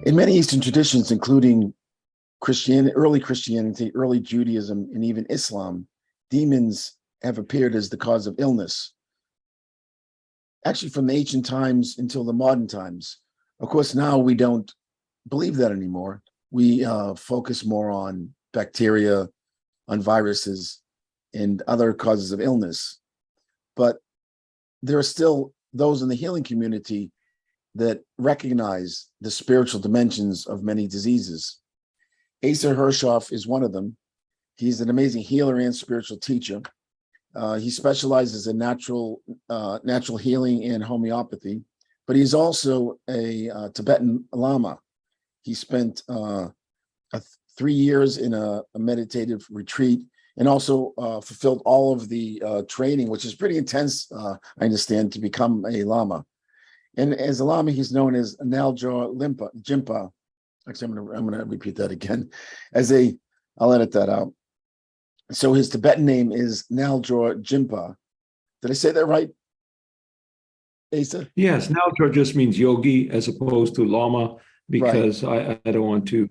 In many Eastern traditions, including Christianity, early Judaism, and even Islam, demons have appeared as the cause of illness, actually from the ancient times until the modern times. Of course, now we don't believe that anymore. We focus more on bacteria, on viruses, and other causes of illness. But there are still those in the healing community that recognize the spiritual dimensions of many diseases. Asa Hershoff is one of them. He's an amazing healer and spiritual teacher. He specializes in natural healing and homeopathy, but he's also a Tibetan Lama. He spent 3 years in a meditative retreat and also fulfilled all of the training, which is pretty intense, I understand, to become a Lama. And as a Lama, he's known as Lama Jinpa. Actually, I'm gonna repeat that again. I'll edit that out. So his Tibetan name is Lama Jinpa. Did I say that right, Asa? Yes, Naljor just means yogi as opposed to Lama, because right. I don't want to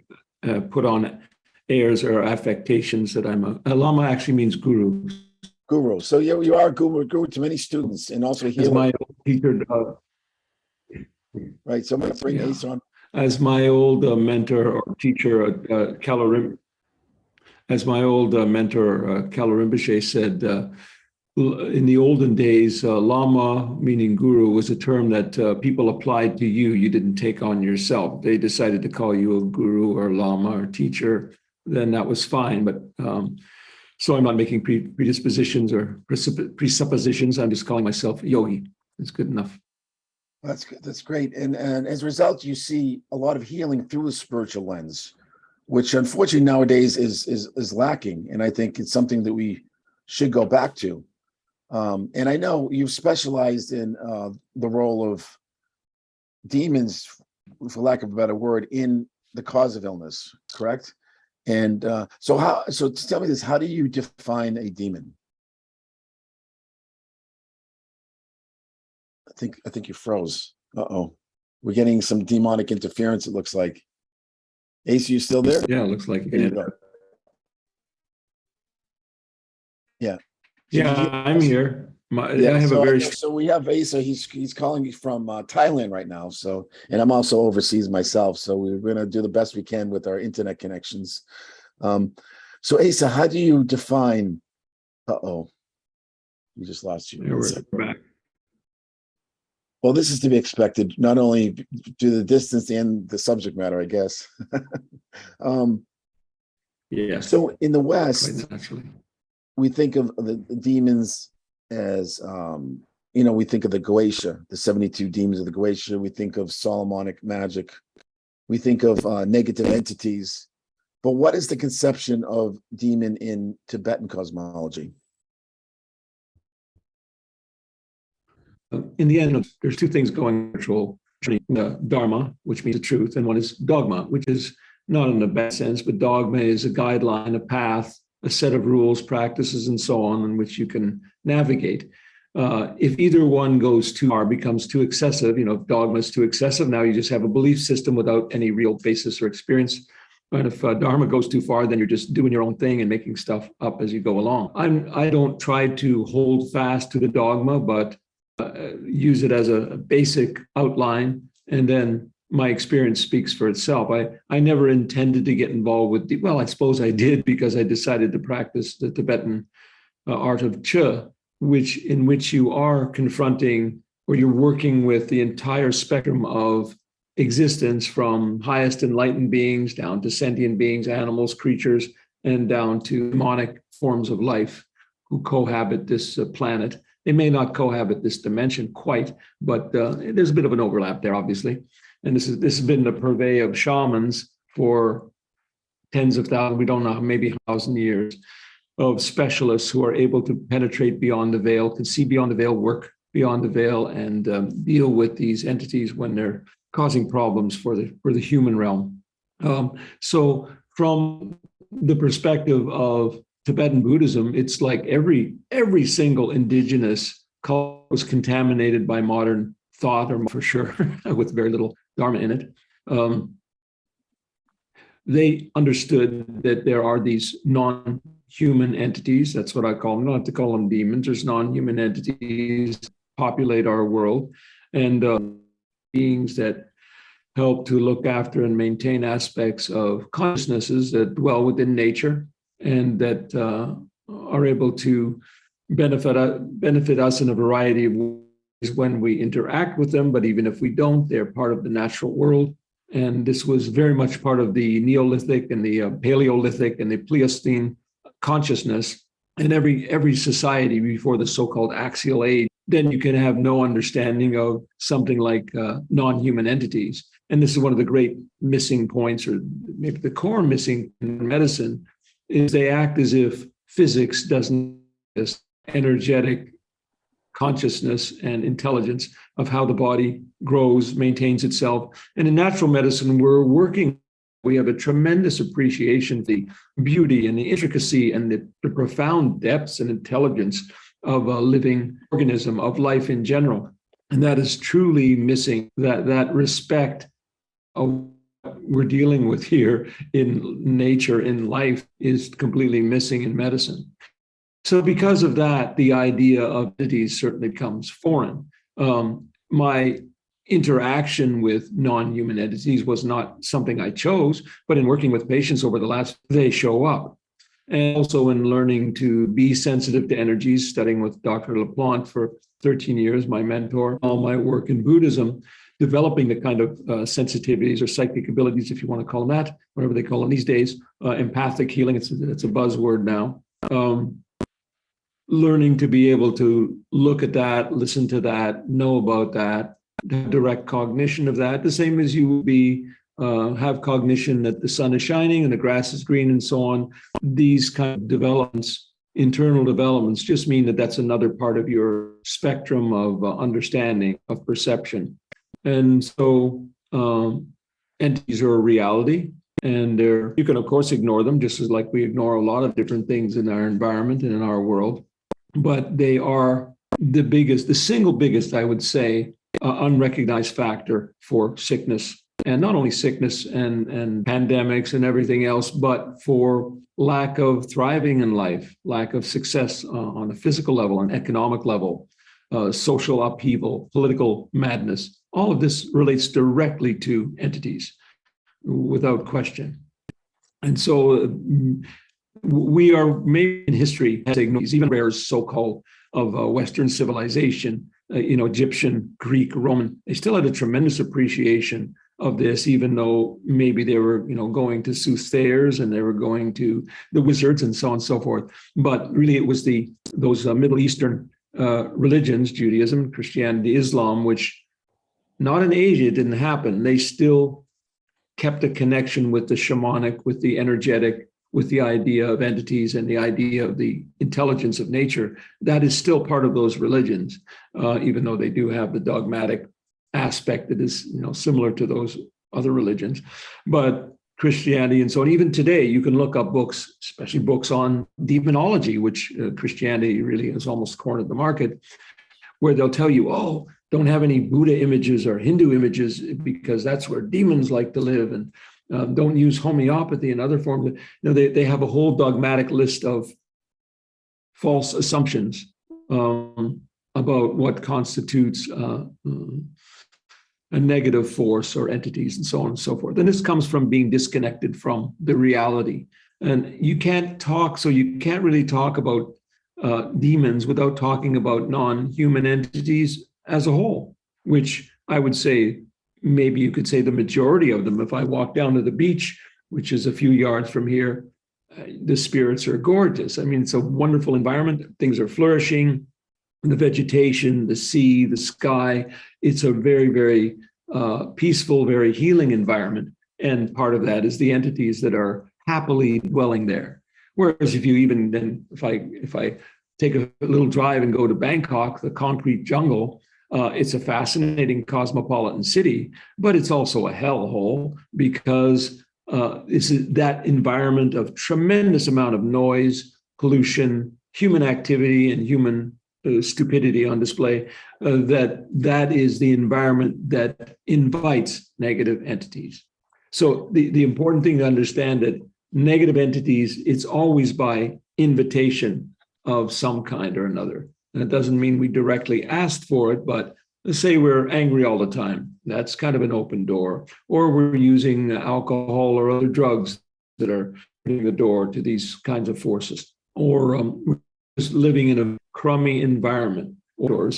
put on airs or affectations that I'm a Lama. Actually means guru. Guru. So you are a guru to many students and also a healer. As my old teacher, right. So I'm going to bring Asa on. As my old mentor or teacher, Kalu Rinpoche said, in the olden days, Lama, meaning guru, was a term that people applied to you. You didn't take on yourself. They decided to call you a guru or Lama or teacher, then that was fine. But so I'm not making predispositions or presuppositions. I'm just calling myself yogi. It's good enough. That's good. That's great. And as a result, you see a lot of healing through the spiritual lens, which unfortunately nowadays is lacking. And I think it's something that we should go back to. And I know you've specialized in the role of demons, for lack of a better word, in the cause of illness, correct? And so tell me this, how do you define a demon? I think you froze. Uh-oh. We're getting some demonic interference, it looks like. Ace, you still there? Yeah, it looks like it. Yeah. Yeah, I'm here. I have a very. So we have Asa. He's calling me from Thailand right now. So, and I'm also overseas myself. So we're going to do the best we can with our internet connections. So Asa, how do you define? We just lost you. Yeah, we're back. Well, this is to be expected, not only due to the distance and the subject matter, I guess. Yeah. So in the West, naturally, we think of the demons as, we think of the Goetia, the 72 demons of the Goetia. We think of Solomonic magic. We think of negative entities. But what is the conception of demon in Tibetan cosmology? In the end, there's two things going on. Dharma, which means the truth, and one is dogma, which is not in a bad sense, but dogma is a guideline, a path, a set of rules, practices, and so on, in which you can navigate. If either one goes too far, becomes too excessive, if dogma is too excessive, now you just have a belief system without any real basis or experience. And if dharma goes too far, then you're just doing your own thing and making stuff up as you go along. I don't try to hold fast to the dogma, but use it as a basic outline, and then my experience speaks for itself. I never intended to get involved with, I suppose I did, because I decided to practice the Tibetan art of Che, in which you are confronting, or you're working with the entire spectrum of existence, from highest enlightened beings down to sentient beings, animals, creatures, and down to demonic forms of life who cohabit this planet. They may not cohabit this dimension quite, but there's a bit of an overlap there, obviously. And this has been the purvey of shamans for tens of thousands, we don't know, maybe 1,000 years, of specialists who are able to penetrate beyond the veil, can see beyond the veil, work beyond the veil, and deal with these entities when they're causing problems for the human realm. So from the perspective of Tibetan Buddhism, it's like every single indigenous cult was contaminated by modern thought, or for sure, with very little dharma in it. they understood that there are these non-human entities. That's what I call them. I don't have to call them demons. There's non-human entities populate our world, and beings that help to look after and maintain aspects of consciousnesses that dwell within nature and that are able to benefit us in a variety of ways when we interact with them. But even if we don't, they're part of the natural world. And this was very much part of the Neolithic and the Paleolithic and the Pleistocene consciousness. And every society before the so-called axial age, then you can have no understanding of something like non-human entities. And this is one of the great missing points, or maybe the core missing in medicine, is they act as if physics doesn't exist, energetic consciousness and intelligence of how the body grows, maintains itself. And in natural medicine, we have a tremendous appreciation of the beauty and the intricacy and the profound depths and intelligence of a living organism, of life in general. And that is truly missing, that respect of what we're dealing with here in nature, in life, is completely missing in medicine. So because of that, the idea of entities certainly becomes foreign. My interaction with non-human entities was not something I chose, but in working with patients over the last, they show up. And also in learning to be sensitive to energies, studying with Dr. LaPlante for 13 years, my mentor, all my work in Buddhism, developing the kind of sensitivities or psychic abilities, if you want to call them that, whatever they call them these days, empathic healing, it's a buzzword now. Learning to be able to look at that, listen to that, know about that, direct cognition of that, the same as you would be have cognition that the sun is shining and the grass is green and so on. These kind of developments, internal developments, just mean that that's another part of your spectrum of understanding, of perception. And so entities are a reality, and you can of course ignore them, just as like we ignore a lot of different things in our environment and in our world. But they are the single biggest, I would say, unrecognized factor for sickness, and not only sickness and pandemics and everything else, but for lack of thriving in life, lack of success on a physical level, on economic level, social upheaval, political madness. All of this relates directly to entities, without question. And so we are maybe in history has ignored even rare so-called of Western civilization, Egyptian, Greek, Roman. They still had a tremendous appreciation of this, even though maybe they were, going to soothsayers and they were going to the wizards and so on and so forth. But really, it was those Middle Eastern religions, Judaism, Christianity, Islam, which not in Asia, it didn't happen. They still kept a connection with the shamanic, with the energetic, with the idea of entities and the idea of the intelligence of nature. That is still part of those religions, even though they do have the dogmatic aspect that is, similar to those other religions. But Christianity and so on, even today, you can look up books, especially books on demonology, which Christianity really has almost cornered the market, where they'll tell you, oh, don't have any Buddha images or Hindu images because that's where demons like to live, and don't use homeopathy and other forms. They have a whole dogmatic list of false assumptions about what constitutes a negative force or entities and so on and so forth. And this comes from being disconnected from the reality. And you can't really talk about demons without talking about non-human entities as a whole, which I would say, maybe you could say the majority of them. If I walk down to the beach, which is a few yards from here, the spirits are gorgeous. I mean, it's a wonderful environment. Things are flourishing. The vegetation, the sea, the sky. It's a very, very peaceful, very healing environment. And part of that is the entities that are happily dwelling there. Whereas if I take a little drive and go to Bangkok, the concrete jungle, it's a fascinating cosmopolitan city, but it's also a hellhole because it's that environment of tremendous amount of noise, pollution, human activity, and human stupidity on display. That is the environment that invites negative entities. So the important thing to understand that negative entities, it's always by invitation of some kind or another. And it doesn't mean we directly asked for it, but let's say we're angry all the time. That's kind of an open door. Or we're using alcohol or other drugs that are opening the door to these kinds of forces. Or we're just living in a crummy environment. Or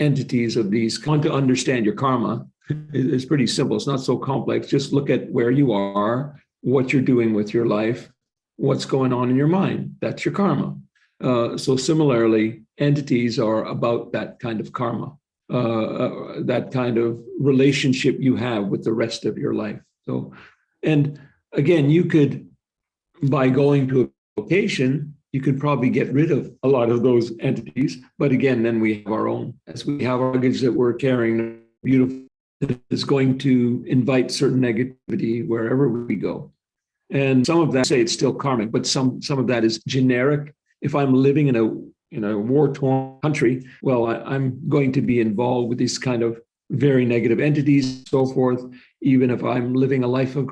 entities of these. Want to understand your karma. It's pretty simple. It's not so complex. Just look at where you are, what you're doing with your life, what's going on in your mind. That's your karma. So similarly, entities are about that kind of karma, that kind of relationship you have with the rest of your life. So, and again, you could, by going to a location, you could probably get rid of a lot of those entities. But again, then we have our own, as we have our luggage that we're carrying, beautiful, that is going to invite certain negativity wherever we go. And some of that, say it's still karmic, but some of that is generic. If I'm living in a war-torn country, well, I'm going to be involved with these kind of very negative entities, so forth, even if I'm living a life of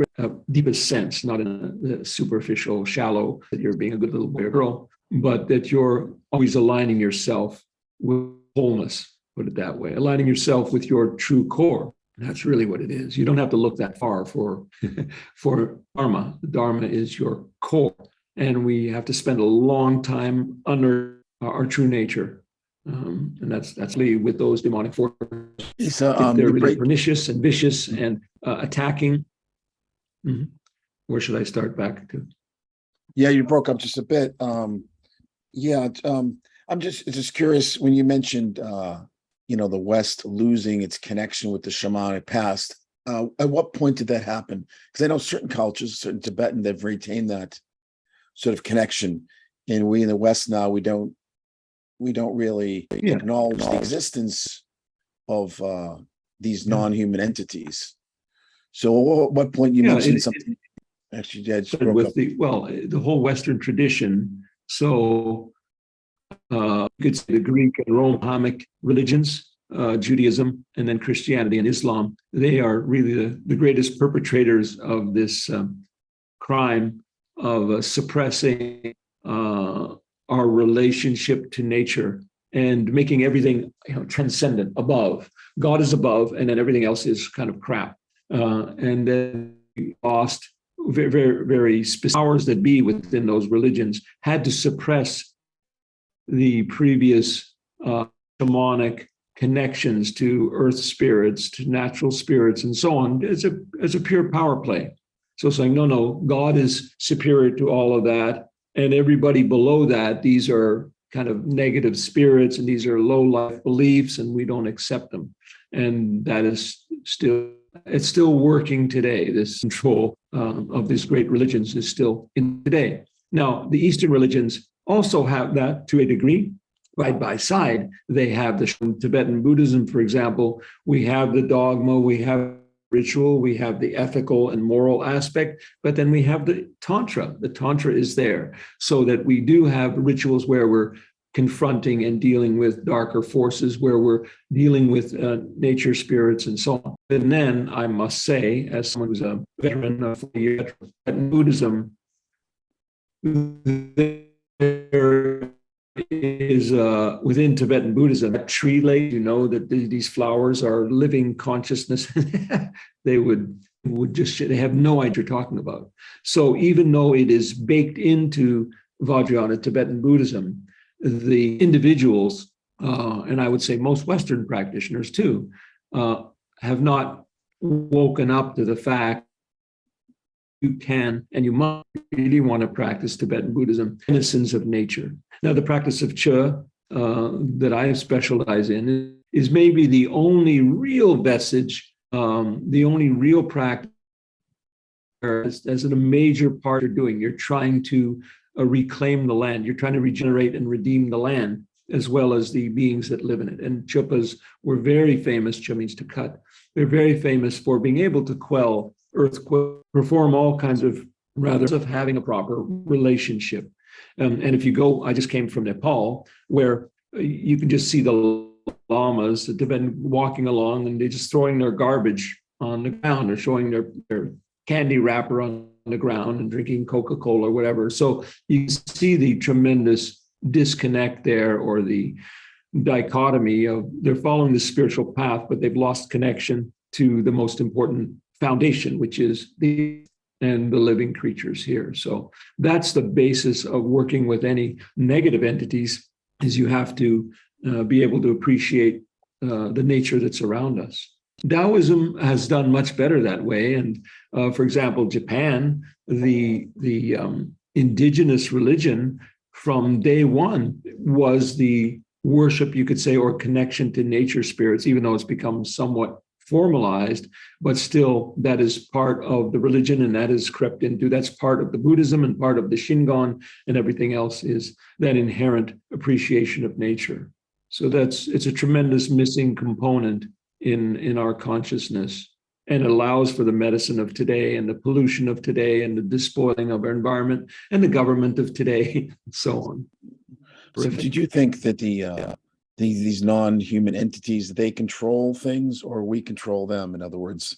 deepest sense, not in a superficial, shallow, that you're being a good little boy or girl, but that you're always aligning yourself with wholeness, put it that way, aligning yourself with your true core. And that's really what it is. You don't have to look that far for Dharma. The Dharma is your core. And we have to spend a long time under our true nature. And that's with those demonic forces. So, they're really pernicious and vicious and attacking. Mm-hmm. Where should I start back to? Yeah, you broke up just a bit. I'm just curious when you mentioned, the West losing its connection with the shamanic past. At what point did that happen? Because I know certain cultures, certain Tibetan, they've retained that sort of connection, and we in the West now we don't really acknowledge the existence of these non-human entities. So at what point you mentioned something? Actually, yeah, with the whole Western tradition. So you could say the Greek and Roman religions, Judaism, and then Christianity and Islam. They are really the greatest perpetrators of this crime of suppressing our relationship to nature and making everything transcendent, above. God is above, and then everything else is kind of crap. And then we lost very, very, very specific powers that be within those religions had to suppress the previous shamanic connections to earth spirits, to natural spirits, and so on, as a pure power play. So saying, no, God is superior to all of that. And everybody below that, these are kind of negative spirits, and these are low life beliefs, and we don't accept them. And that is still working today. This control of these great religions is still in today. Now, the Eastern religions also have that to a degree. Side by side, they have the Tibetan Buddhism, for example. We have the dogma, we have ritual, we have the ethical and moral aspect, but then we have the Tantra. The Tantra is there so that we do have rituals where we're confronting and dealing with darker forces, where we're dealing with nature spirits and so on. And then I must say, as someone who's a veteran of Tibetan Buddhism, there is within Tibetan Buddhism, a tree lake, that these flowers are living consciousness. They they have no idea what you're talking about. So even though it is baked into Vajrayana Tibetan Buddhism, the individuals, and I would say most Western practitioners too, have not woken up to the fact you can and you must really want to practice Tibetan Buddhism, innocence of nature. Now, the practice of Che that I specialize in is maybe the only real message, the only real practice as a major part you're doing. You're trying to reclaim the land. You're trying to regenerate and redeem the land, as well as the beings that live in it. And Chupas were very famous. Che means to cut. They're very famous for being able to quell earthquake, perform all kinds of having a proper relationship. And if you go, I just came from Nepal, where you can just see the lamas, the Tibetan walking along, and they're just throwing their garbage on the ground or showing their candy wrapper on the ground and drinking Coca-Cola or whatever. So you see the tremendous disconnect there, or the dichotomy of they're following the spiritual path, but they've lost connection to the most important foundation, which is the living creatures here. So that's the basis of working with any negative entities, is you have to be able to appreciate the nature that's around us. Taoism has done much better that way. And for example, Japan, the indigenous religion from day one was the worship, you could say, or connection to nature spirits, even though it's become somewhat formalized, but still that is part of the religion, and that is crept into, that's part of the Buddhism, and part of the Shingon, and everything else is that inherent appreciation of nature. So it's a tremendous missing component in our consciousness, and it allows for the medicine of today and the pollution of today and the despoiling of our environment and the government of today and so on. So did you think that these non-human entities, they control things, or we control them? In other words,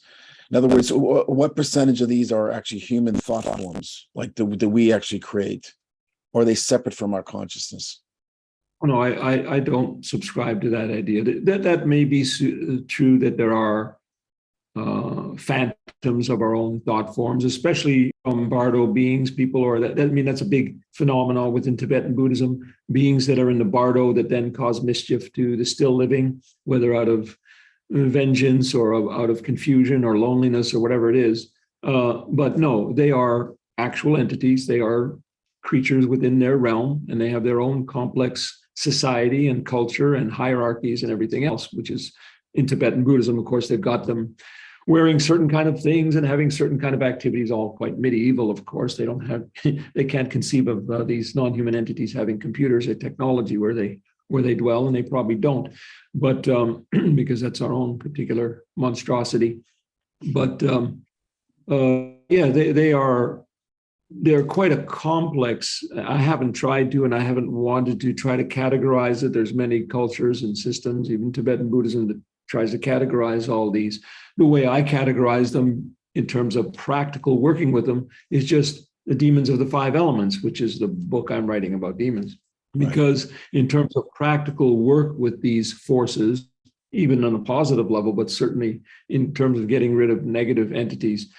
what percentage of these are actually human thought forms, like that we actually create, or are they separate from our consciousness? No, I don't subscribe to that idea. That may be true, that there are phantoms of our own thought forms, especially from bardo beings, people, or I mean, that's a big phenomenon within Tibetan Buddhism, beings that are in the bardo that then cause mischief to the still living, whether out of vengeance or out of confusion or loneliness or whatever it is. But no, they are actual entities. They are creatures within their realm, and they have their own complex society and culture and hierarchies and everything else, which is in Tibetan Buddhism. Of course, they've got them wearing certain kind of things and having certain kind of activities, all quite medieval, of course. They don't have, they can't conceive of these non-human entities having computers or technology where they dwell, and they probably don't, but because that's our own particular monstrosity. But yeah, they're quite a complex. I haven't tried to, and I haven't wanted to try to categorize it. There's many cultures and systems, even Tibetan Buddhism, that tries to categorize all these. The way I categorize them in terms of practical working with them is just the demons of the five elements, which is the book I'm writing about demons. Because in terms of practical work with these forces, even on a positive level, but certainly in terms of getting rid of negative entities,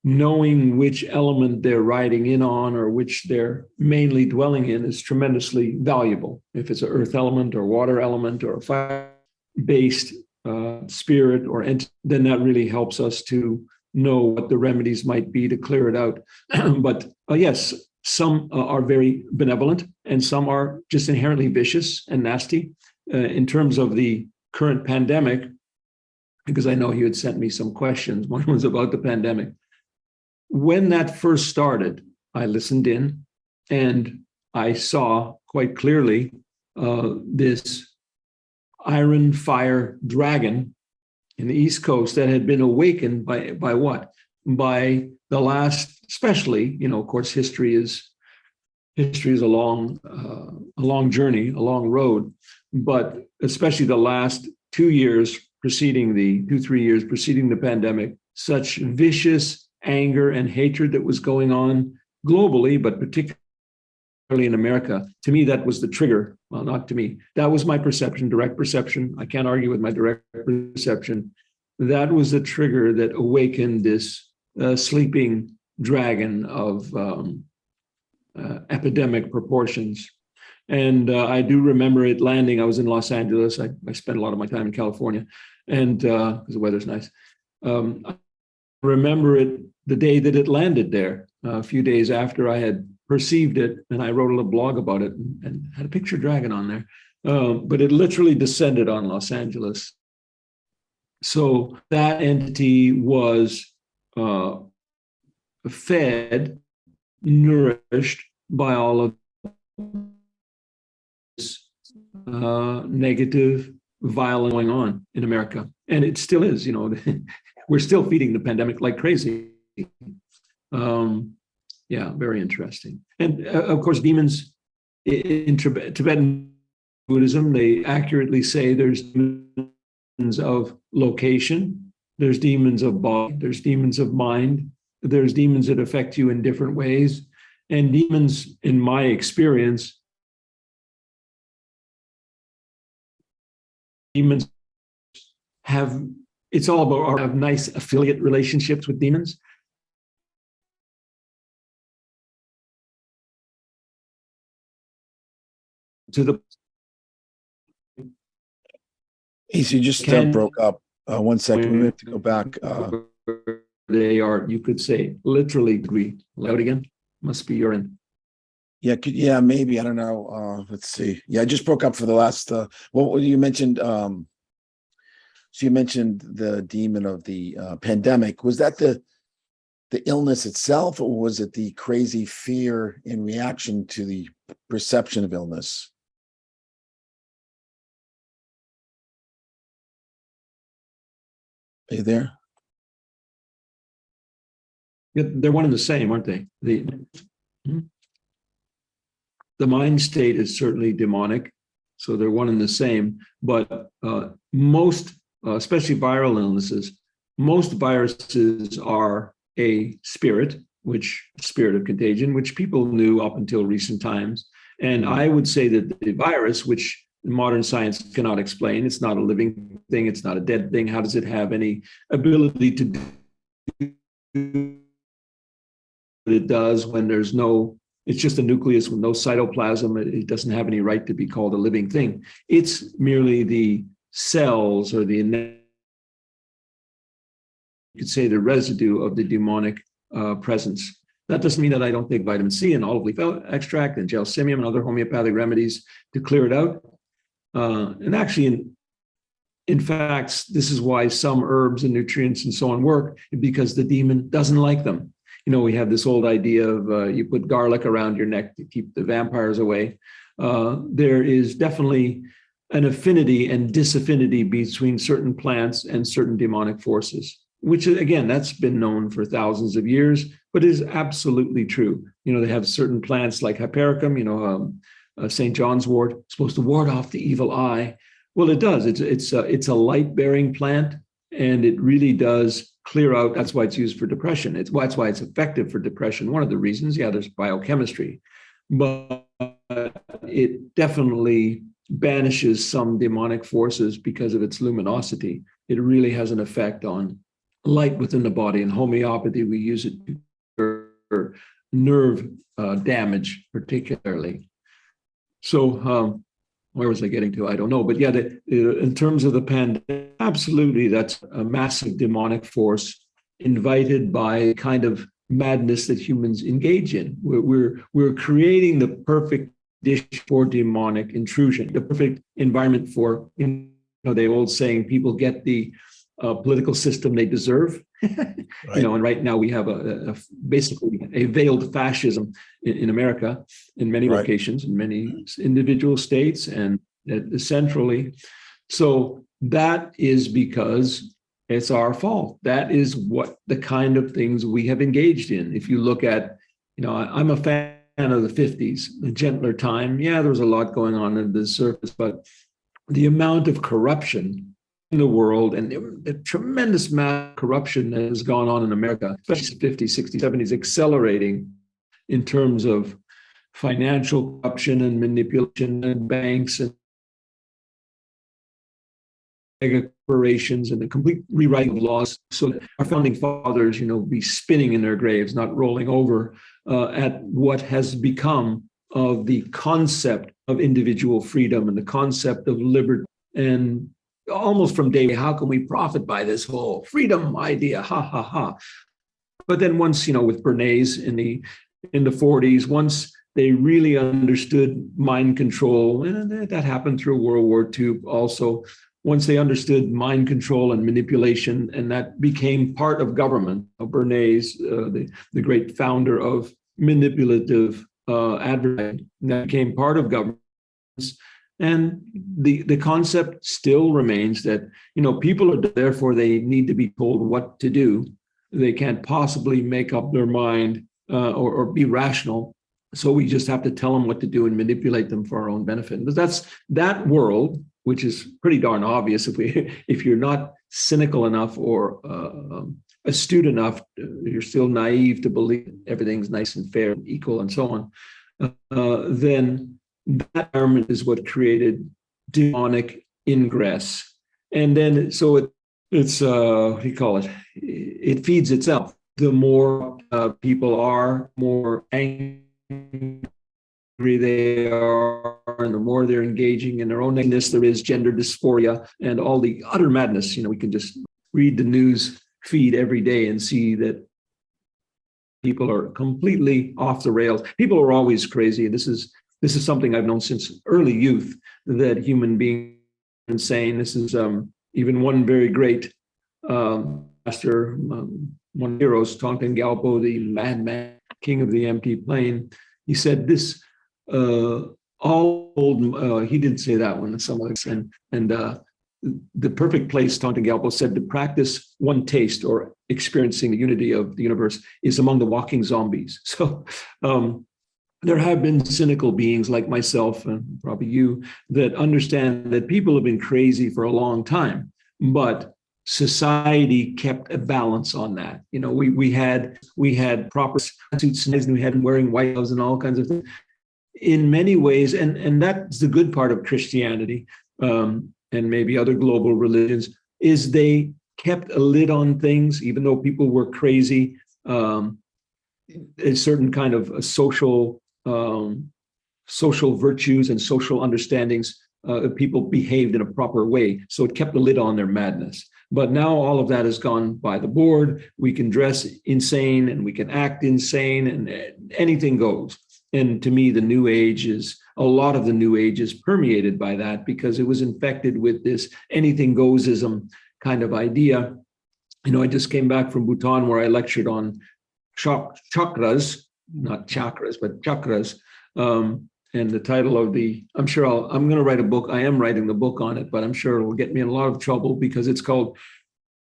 knowing which element they're riding in on or which they're mainly dwelling in is tremendously valuable. If it's an earth element or water element or a fire-based spirit or entity, then that really helps us to know what the remedies might be to clear it out. But yes, some are very benevolent, and some are just inherently vicious and nasty. In terms of the current pandemic, because I know you had sent me some questions. One was about the pandemic. When that first started, I listened in, and I saw quite clearly this iron fire dragon in the East Coast that had been awakened by what? By the last, especially, of course, history is a long journey, a long road, but especially the last 3 years preceding the pandemic, such vicious anger and hatred that was going on globally, but particularly in America. To me, that was the trigger. Well, not to me. That was my perception, direct perception. I can't argue with my direct perception. That was the trigger that awakened this sleeping dragon of epidemic proportions. And I do remember it landing. I was in Los Angeles. I spent a lot of my time in California, and because the weather's nice. I remember it the day that it landed there, a few days after I had perceived it, and I wrote a little blog about it and had a picture dragon on there. But it literally descended on Los Angeles. So that entity was fed, nourished by all of this negative, violence going on in America. And it still is, we're still feeding the pandemic like crazy. Yeah, very interesting. And of course, demons in Tibetan Buddhism, they accurately say there's demons of location, there's demons of body, there's demons of mind, there's demons that affect you in different ways. And demons, in my experience, demons have, it's all about have nice affiliate relationships with demons. To the Asa, you just broke up. 1 second, we have to go back. They are, you could say, literally degree. Loud again? Must be your end. Yeah, maybe. I don't know. Let's see. Yeah, I just broke up for the last. Well, you mentioned. So you mentioned the demon of the pandemic. Was that the illness itself, or was it the crazy fear in reaction to the perception of illness? Are you there? Yeah, they're one and the same, aren't they? The mind state is certainly demonic, so they're one and the same. But most, especially viral illnesses, most viruses are a spirit of contagion, which people knew up until recent times. And I would say that the virus, which modern science cannot explain, it's not a living thing, it's not a dead thing. How does it have any ability to do what it does when there's no, it's just a nucleus with no cytoplasm. It doesn't have any right to be called a living thing. It's merely the cells, or you could say the residue of the demonic presence. That doesn't mean that I don't take vitamin C and olive leaf extract and gelsemium and other homeopathic remedies to clear it out. And actually, in fact, this is why some herbs and nutrients and so on work, because the demon doesn't like them. You know, we have this old idea of you put garlic around your neck to keep the vampires away. There is definitely an affinity and disaffinity between certain plants and certain demonic forces, which, again, that's been known for thousands of years, but is absolutely true. You know, they have certain plants like hypericum, St. John's wort, supposed to ward off the evil eye. Well, it does. It's a light-bearing plant, and it really does clear out. That's why it's used for depression. That's why it's effective for depression. One of the reasons, there's biochemistry, but it definitely banishes some demonic forces because of its luminosity. It really has an effect on light within the body. In homeopathy, we use it for nerve damage, particularly. So where was I getting to? I don't know. But yeah, in terms of the pandemic, absolutely, that's a massive demonic force invited by kind of madness that humans engage in. We're creating the perfect dish for demonic intrusion, the perfect environment for, the old saying, people get the political system they deserve. Right. And right now we have basically a veiled fascism in America, in many locations, in many individual states, and centrally. So that is because it's our fault. That is what the kind of things we have engaged in. If you look at, I'm a fan of the 50s, the gentler time. Yeah, there was a lot going on under the surface, but the amount of corruption in the world, and the tremendous amount of corruption that has gone on in America, especially 50s, 60s, 70s, accelerating in terms of financial corruption and manipulation and banks and mega corporations and the complete rewriting of laws. So our founding fathers, be spinning in their graves, not rolling over at what has become of the concept of individual freedom and the concept of liberty. And almost from day, how can we profit by this whole freedom idea? Ha, ha, ha. But then once, with Bernays in the 40s, once they really understood mind control, and that happened through World War II also, once they understood mind control and manipulation, and that became part of government. Bernays, the great founder of manipulative advertising, that became part of government. And the concept still remains that, people are, therefore they need to be told what to do. They can't possibly make up their mind or be rational. So we just have to tell them what to do and manipulate them for our own benefit. But that world which is pretty darn obvious if you're not cynical enough or astute enough, you're still naive to believe everything's nice and fair and equal and so on, then that environment is what created demonic ingress. And then, so it's what do you call it? It feeds itself. The more people are, more angry they are, and the more they're engaging in their own ness, there is gender dysphoria and all the utter madness. We can just read the news feed every day and see that people are completely off the rails. People are always crazy. This is something I've known since early youth, that human beings are insane. This is even one very great master, one of the heroes, Tongten Gyalpo, the madman, king of the empty plain. He said this, all old, he didn't say that one, some others, and the perfect place, Tongten Gyalpo said, to practice one taste or experiencing the unity of the universe is among the walking zombies. So there have been cynical beings like myself and probably you that understand that people have been crazy for a long time, but society kept a balance on that. We had proper suits and we had wearing white gloves and all kinds of things. In many ways, and that's the good part of Christianity, and maybe other global religions, is they kept a lid on things, even though people were crazy. A certain kind of social virtues and social understandings, people behaved in a proper way. So it kept a lid on their madness. But now all of that has gone by the board. We can dress insane and we can act insane, and anything goes. And to me, a lot of the New Age is permeated by that, because it was infected with this anything goesism kind of idea. I just came back from Bhutan, where I lectured on chakras, not chakras, but chakras. And the title of I'm going to write a book. I am writing the book on it, but I'm sure it will get me in a lot of trouble, because it's called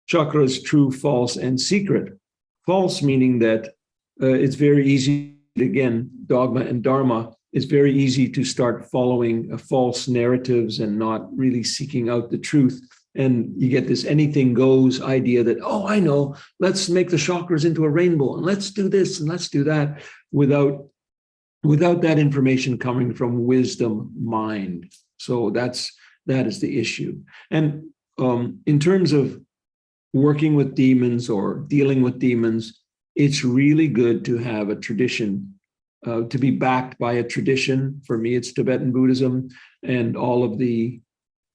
Chakras, True, False, and Secret. False meaning that it's very easy, again, dogma and dharma, it's very easy to start following false narratives and not really seeking out the truth. And you get this anything goes idea that, oh, I know, let's make the chakras into a rainbow and let's do this and let's do that, without that information coming from wisdom mind. So that is the issue. And in terms of working with demons or dealing with demons, it's really good to have a tradition, to be backed by a tradition. For me, it's Tibetan Buddhism and all of the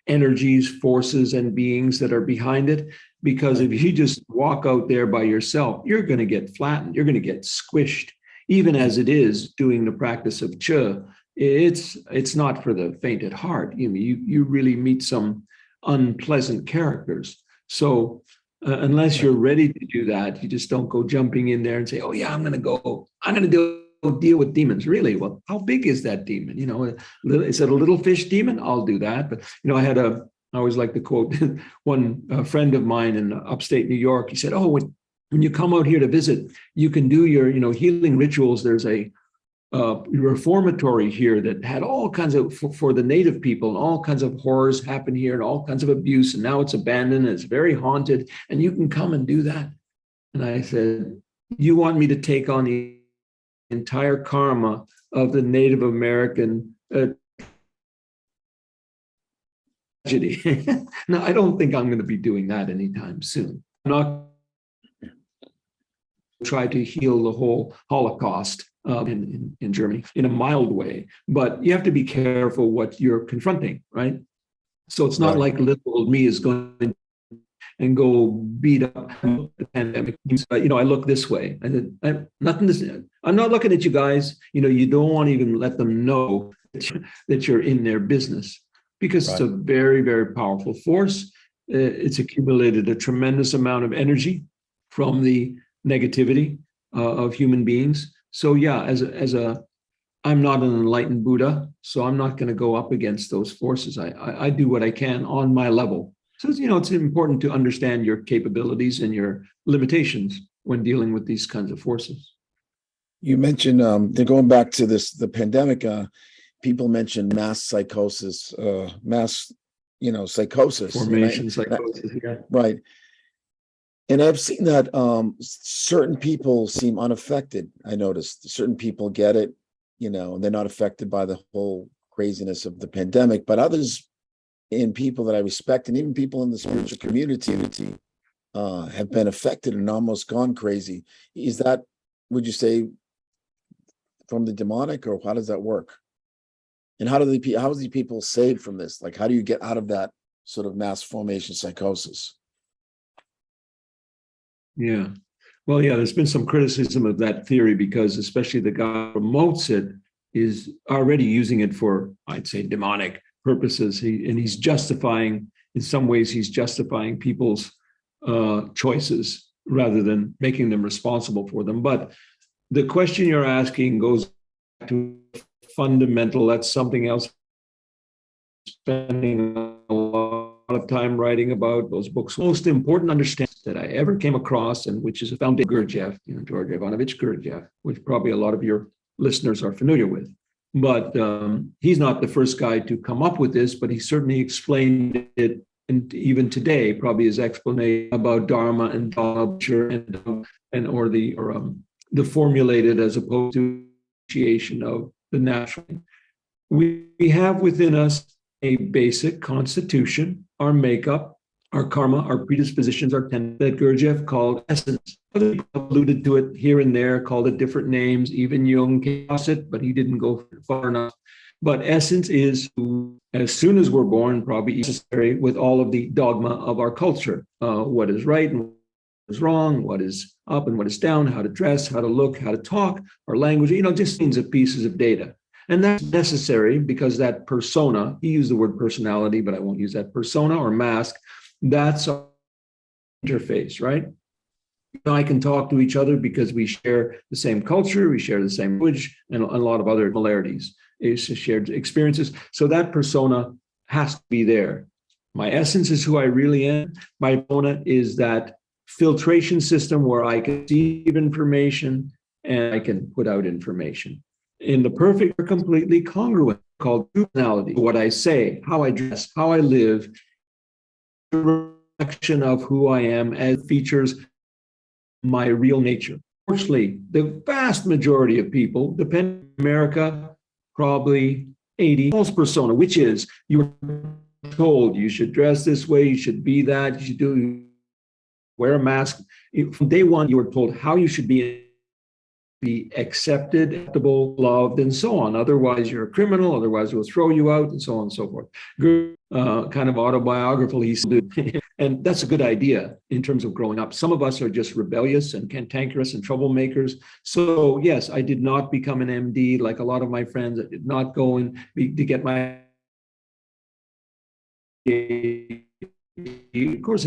energies, forces, and beings that are behind it. Because if you just walk out there by yourself, you're going to get flattened. You're going to get squished. Even as it is doing the practice of Che, it's not for the faint at heart. You really meet some unpleasant characters. So unless you're ready to do that, you just don't go jumping in there and say, oh yeah, I'm going to deal with demons. Really? Well, how big is that demon? Is it a little fish demon? I'll do that. But I always like to quote one friend of mine in upstate New York. He said, oh, when you come out here to visit, you can do your healing rituals. There's a reformatory here that had all kinds of, for the native people, and all kinds of horrors happen here and all kinds of abuse. And now it's abandoned and it's very haunted, and you can come and do that. And I said, you want me to take on the entire karma of the Native American tragedy? No, I don't think I'm going to be doing that anytime soon. I'm not try to heal the whole Holocaust in Germany in a mild way, but you have to be careful what you're confronting, right? So it's not like little old me is going and go beat up the pandemic. I look this way. I'm not looking at you guys. You don't want to even let them know that you're in their business, because it's a very, very powerful force. It's accumulated a tremendous amount of energy from the negativity of human beings. So yeah, I'm not an enlightened Buddha, so I'm not going to go up against those forces. I do what I can on my level. So it's important to understand your capabilities and your limitations when dealing with these kinds of forces. You mentioned they're going back to the pandemic. People mentioned mass psychosis, mass psychosis. Formation psychosis, yeah. Right. And I've seen that certain people seem unaffected. I noticed certain people get it, and they're not affected by the whole craziness of the pandemic, but others, and people that I respect, and even people in the spiritual community, have been affected and almost gone crazy. Is that, would you say, from the demonic, or how does that work? And how is the people saved from this? Like, how do you get out of that sort of mass formation psychosis? Yeah. Well, yeah, there's been some criticism of that theory because especially the guy who promotes it is already using it for, I'd say, demonic purposes. He's justifying, in some ways, he's justifying people's choices rather than making them responsible for them. But the question you're asking goes back to fundamental, that's something else spending a lot of time writing about, those books. Most important understanding that I ever came across, and which is a foundation Gurdjieff, George Ivanovich Gurdjieff, which probably a lot of your listeners are familiar with. But he's not the first guy to come up with this, but he certainly explained it, and even today, probably his explanation about Dharma and Dharma or the formulated as opposed to appreciation of the natural. We have within us a basic constitution, our makeup, our karma, our predispositions, our tendencies that Gurdjieff called essence. Other people alluded to it here and there, called it different names. Even Jung came across it, but he didn't go far enough. But essence is, as soon as we're born, probably necessary with all of the dogma of our culture. What is right and what is wrong, what is up and what is down, how to dress, how to look, how to talk, our language, just things of pieces of data. And that's necessary because that persona, he used the word personality, but I won't use that, persona or mask, that's our interface, right? I can talk to each other because we share the same culture, we share the same language, and a lot of other similarities, shared experiences. So that persona has to be there. My essence is who I really am. My persona is that filtration system where I can receive information and I can put out information. In the perfect or completely congruent, called personality. What I say, how I dress, how I live, a reflection of who I am as features my real nature. Fortunately, the vast majority of people, depending on America, probably 80, false persona, which is you're told you should dress this way, you should be that, you should wear a mask. From day one, you were told how you should be accepted, acceptable, loved, and so on. Otherwise, you're a criminal. Otherwise, we'll throw you out, and so on and so forth. Kind of autobiographical, and that's a good idea in terms of growing up. Some of us are just rebellious and cantankerous and troublemakers. So yes, I did not become an MD like a lot of my friends. I did not go and to get my. Of course,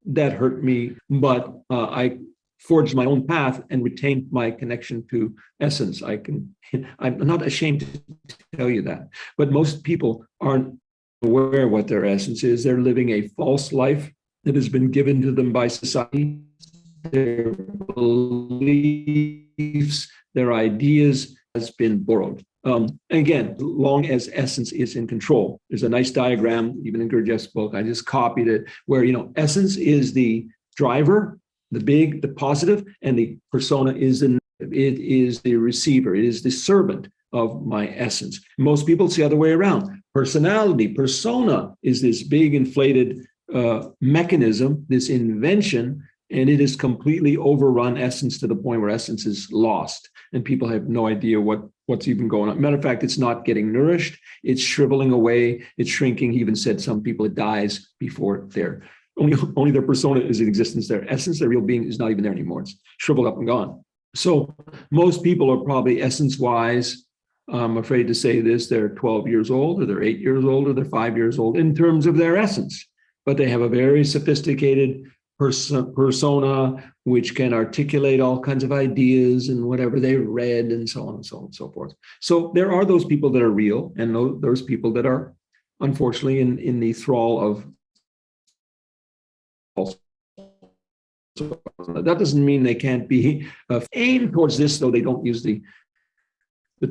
that hurt me, but I forged my own path and retained my connection to essence. I'm not ashamed to tell you that, but most people aren't aware what their essence is. They're living a false life that has been given to them by society. Their beliefs, their ideas has been borrowed. Again, long as essence is in control. There's a nice diagram, even in Gurdjieff's book, I just copied it, where essence is the driver, the positive, and the persona is it is the receiver, it is the servant of my essence. Most people it's the other way around. Personality, persona is this big inflated mechanism, this invention, and it has completely overrun essence to the point where essence is lost, and people have no idea what's even going on. Matter of fact, it's not getting nourished, it's shriveling away, it's shrinking. He even said some people it dies before they're only their persona is in existence. Their essence, their real being is not even there anymore. It's shriveled up and gone. So most people are probably essence-wise, I'm afraid to say this, they're 12 years old, or they're 8 years old, or they're 5 years old in terms of their essence. But they have a very sophisticated persona, which can articulate all kinds of ideas and whatever they read and so on and so on and so forth. So there are those people that are real, and those people that are unfortunately in the thrall of. That doesn't mean they can't be aimed towards this, though they don't use the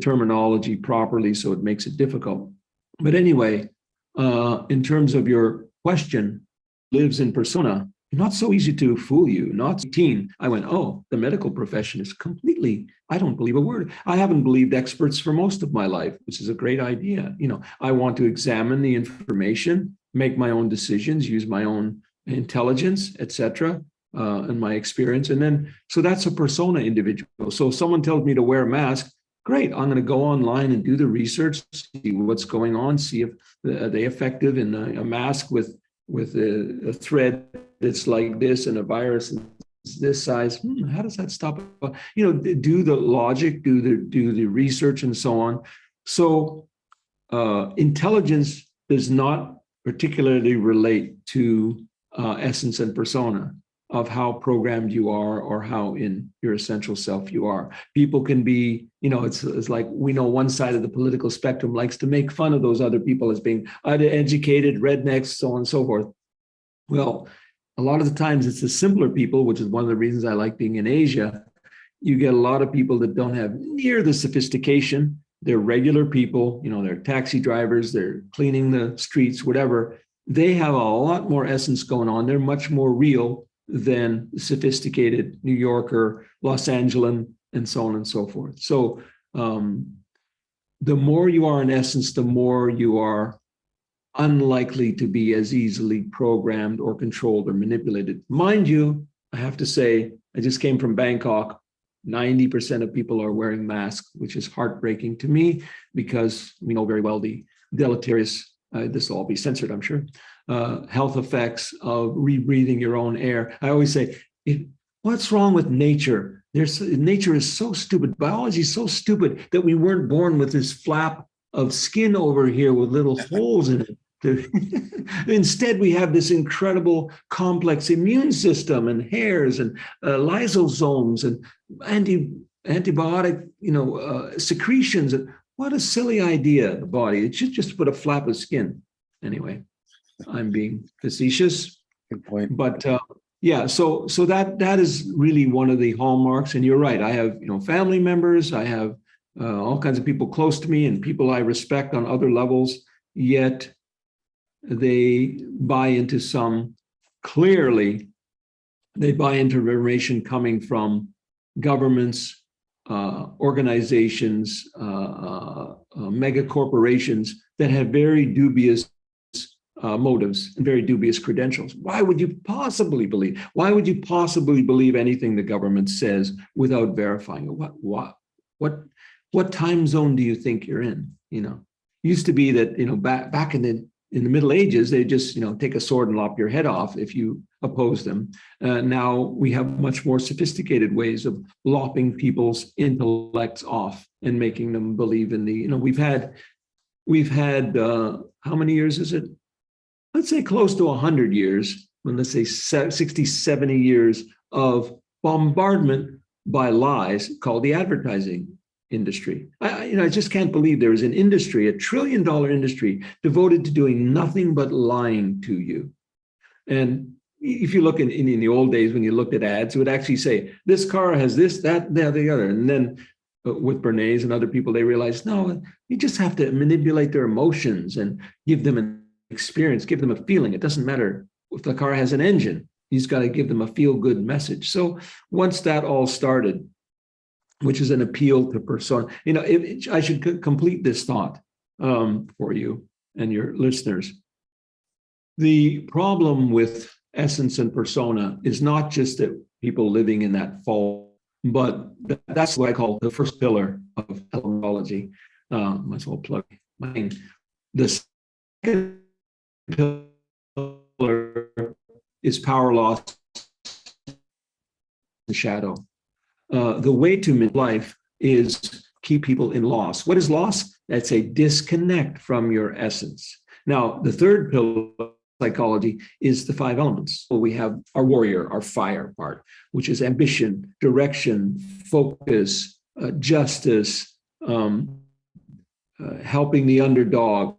terminology properly, so it makes it difficult. But anyway, in terms of your question, lives in persona, not so easy to fool you. Not 18. I went, oh, the medical profession is completely, I don't believe a word. I haven't believed experts for most of my life, which is a great idea. I want to examine the information, make my own decisions, use my own intelligence, etc., and my experience. And then, so that's a persona individual. So if someone tells me to wear a mask, great, I'm going to go online and do the research, see what's going on, see if are they effective in a mask with a thread that's like this and a virus this size. How does that stop? Do the logic, do the research, and so on. So intelligence does not particularly relate to essence and persona of how programmed you are or how in your essential self you are. People can be, it's like, we know one side of the political spectrum likes to make fun of those other people as being uneducated, rednecks, so on and so forth. Well, a lot of the times it's the simpler people, which is one of the reasons I like being in Asia. You get a lot of people that don't have near the sophistication. They're regular people, they're taxi drivers, they're cleaning the streets, whatever. They have a lot more essence going on. They're much more real than sophisticated New Yorker, Los Angeles, and so on and so forth. So the more you are in essence, the more you are unlikely to be as easily programmed or controlled or manipulated. Mind you, I have to say, I just came from Bangkok. 90% of people are wearing masks, which is heartbreaking to me because we know very well the deleterious, this will all be censored, I'm sure, health effects of rebreathing your own air. I always say, what's wrong with nature? Nature is so stupid. Biology is so stupid that we weren't born with this flap of skin over here with little holes in it. Instead, we have this incredible complex immune system and hairs and lysosomes and antibiotic, secretions. What a silly idea, the body. It should just put a flap of skin. Anyway, I'm being facetious. Good point. But yeah, so that is really one of the hallmarks. And you're right. I have family members. I have all kinds of people close to me and people I respect on other levels. Yet they buy into clearly they buy into information coming from governments, organizations, mega corporations that have very dubious motives and very dubious credentials. Why would you possibly believe anything the government says without verifying it? What time zone do you think you're in? Used to be that back in the Middle Ages, they just take a sword and lop your head off if you oppose them. Now we have much more sophisticated ways of lopping people's intellects off and making them believe in the. We've had how many years is it? Let's say close to 100 years. Let's say 60, 70 years of bombardment by lies called the advertising industry. I just can't believe there is an industry, $1 trillion industry devoted to doing nothing but lying to you. And if you look in the old days, when you looked at ads, it would actually say, this car has this, that, the other. And then with Bernays and other people, they realized, no, you just have to manipulate their emotions and give them an experience, give them a feeling. It doesn't matter if the car has an engine. You just got to give them a feel-good message. So once that all started, which is an appeal to persona. I should complete this thought for you and your listeners. The problem with essence and persona is not just that people living in that fall, but that's what I call the first pillar of teleology. Might as well plug mine. The second pillar is power loss, the shadow. The way to live life is keep people in loss. What is loss? That's a disconnect from your essence. Now, the third pillar of psychology is the 5 elements. So we have our warrior, our fire part, which is ambition, direction, focus, justice, helping the underdog,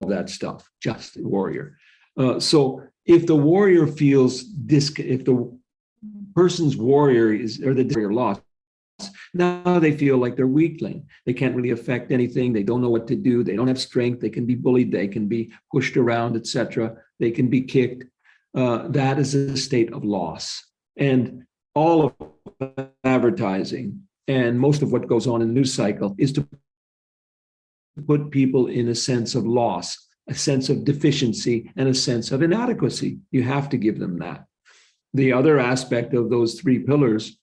all that stuff, just warrior. So if the warrior feels if the person's warrior is, or the warrior lost, Now they feel like they're weakling. They can't really affect anything. They don't know what to do. They don't have strength. They can be bullied. They can be pushed around, etc. They can be kicked. That is a state of loss. And all of advertising and most of what goes on in the news cycle is to put people in a sense of loss, a sense of deficiency, and a sense of inadequacy. You have to give them that. The other aspect of those three pillars,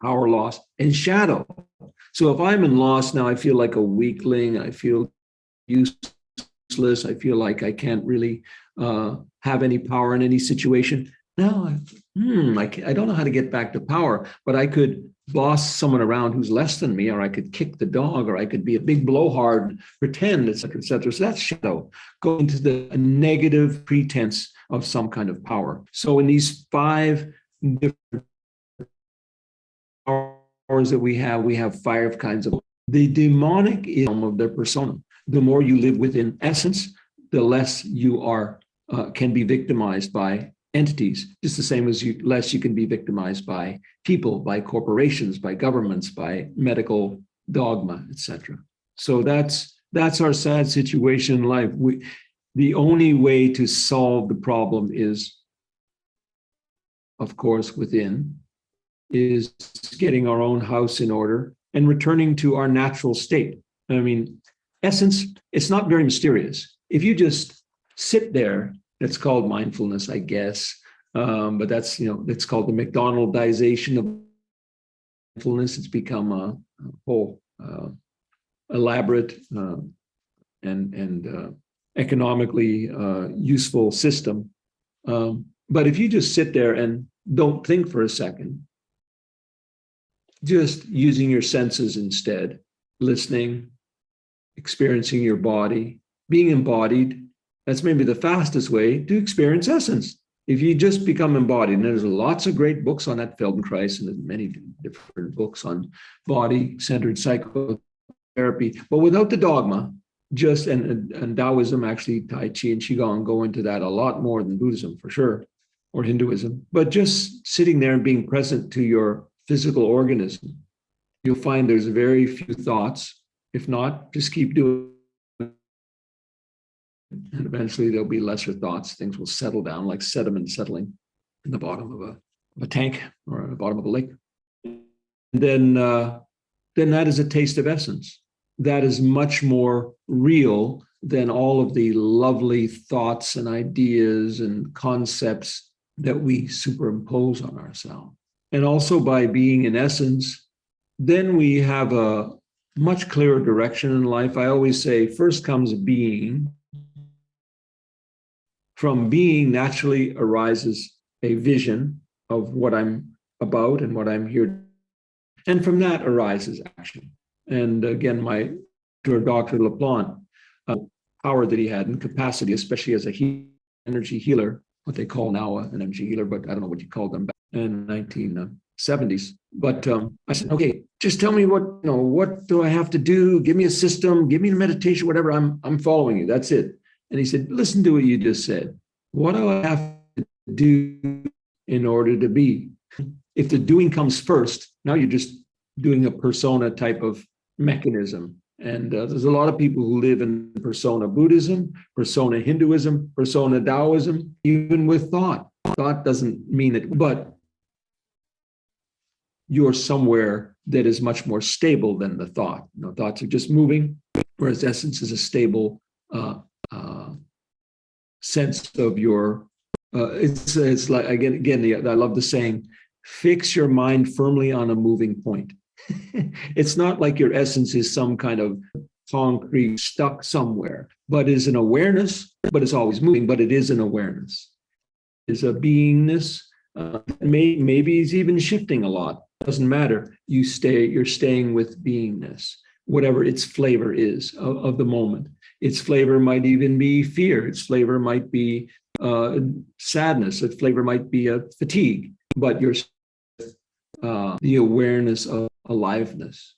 power, loss, and shadow. So if I'm in loss now, I feel like a weakling. I feel useless. I feel like I can't really have any power in any situation. Now, I don't know how to get back to power, but I could boss someone around who's less than me, or I could kick the dog, or I could be a big blowhard, pretend, et cetera, et cetera. So that's shadow, go into a negative pretense of some kind of power. So in these 5 different powers that we have 5 kinds of. The demonic is of their persona. The more you live within essence, the less you are can be victimized by entities, just the same as less you can be victimized by people, by corporations, by governments, by medical dogma, etc. So that's our sad situation in life. The only way to solve the problem is, of course, within, is getting our own house in order and returning to our natural state. I mean, essence, it's not very mysterious. If you just sit there, it's called mindfulness, I guess. But that's, it's called the McDonaldization of mindfulness. It's become a whole elaborate and economically useful system. But if you just sit there and don't think for a second, just using your senses instead, listening, experiencing your body, being embodied, that's maybe the fastest way to experience essence. If you just become embodied, and there's lots of great books on that, Feldenkrais, and there's many different books on body-centered psychotherapy, but without the dogma, just, and Daoism, actually, Tai Chi and Qigong go into that a lot more than Buddhism, for sure, or Hinduism, but just sitting there and being present to your physical organism, you'll find there's very few thoughts. If not, just keep doing it. And eventually there'll be lesser thoughts. Things will settle down like sediment settling in the bottom of a tank or at the bottom of a lake. And then that is a taste of essence. That is much more real than all of the lovely thoughts and ideas and concepts that we superimpose on ourselves. And also by being in essence, then we have a much clearer direction in life. I always say first comes being. From being naturally arises a vision of what I'm about and what I'm here. And from that arises action. And again, my Dr. LaPlante, power that he had and capacity, especially as a energy healer, what they call now an energy healer, but I don't know what you called them back in 1970s. But I said, okay, just tell me what do I have to do? Give me a system, give me a meditation, whatever. I'm following you. That's it. And he said, listen to what you just said. What do I have to do in order to be? If the doing comes first, now you're just doing a persona type of mechanism. And there's a lot of people who live in persona Buddhism, persona Hinduism, persona Daoism, even with thought. Thought doesn't mean it, but you're somewhere that is much more stable than the thought. Thoughts are just moving, whereas essence is a stable sense of your. It's like again. I love the saying, "Fix your mind firmly on a moving point." It's not like your essence is some kind of concrete stuck somewhere, but is an awareness. But it's always moving. But it is an awareness. It's a beingness. Maybe it's even shifting a lot. Doesn't matter. You're staying with beingness, whatever its flavor is of the moment. Its flavor might even be fear. Its flavor might be sadness. Its flavor might be a fatigue. But you're the awareness of aliveness.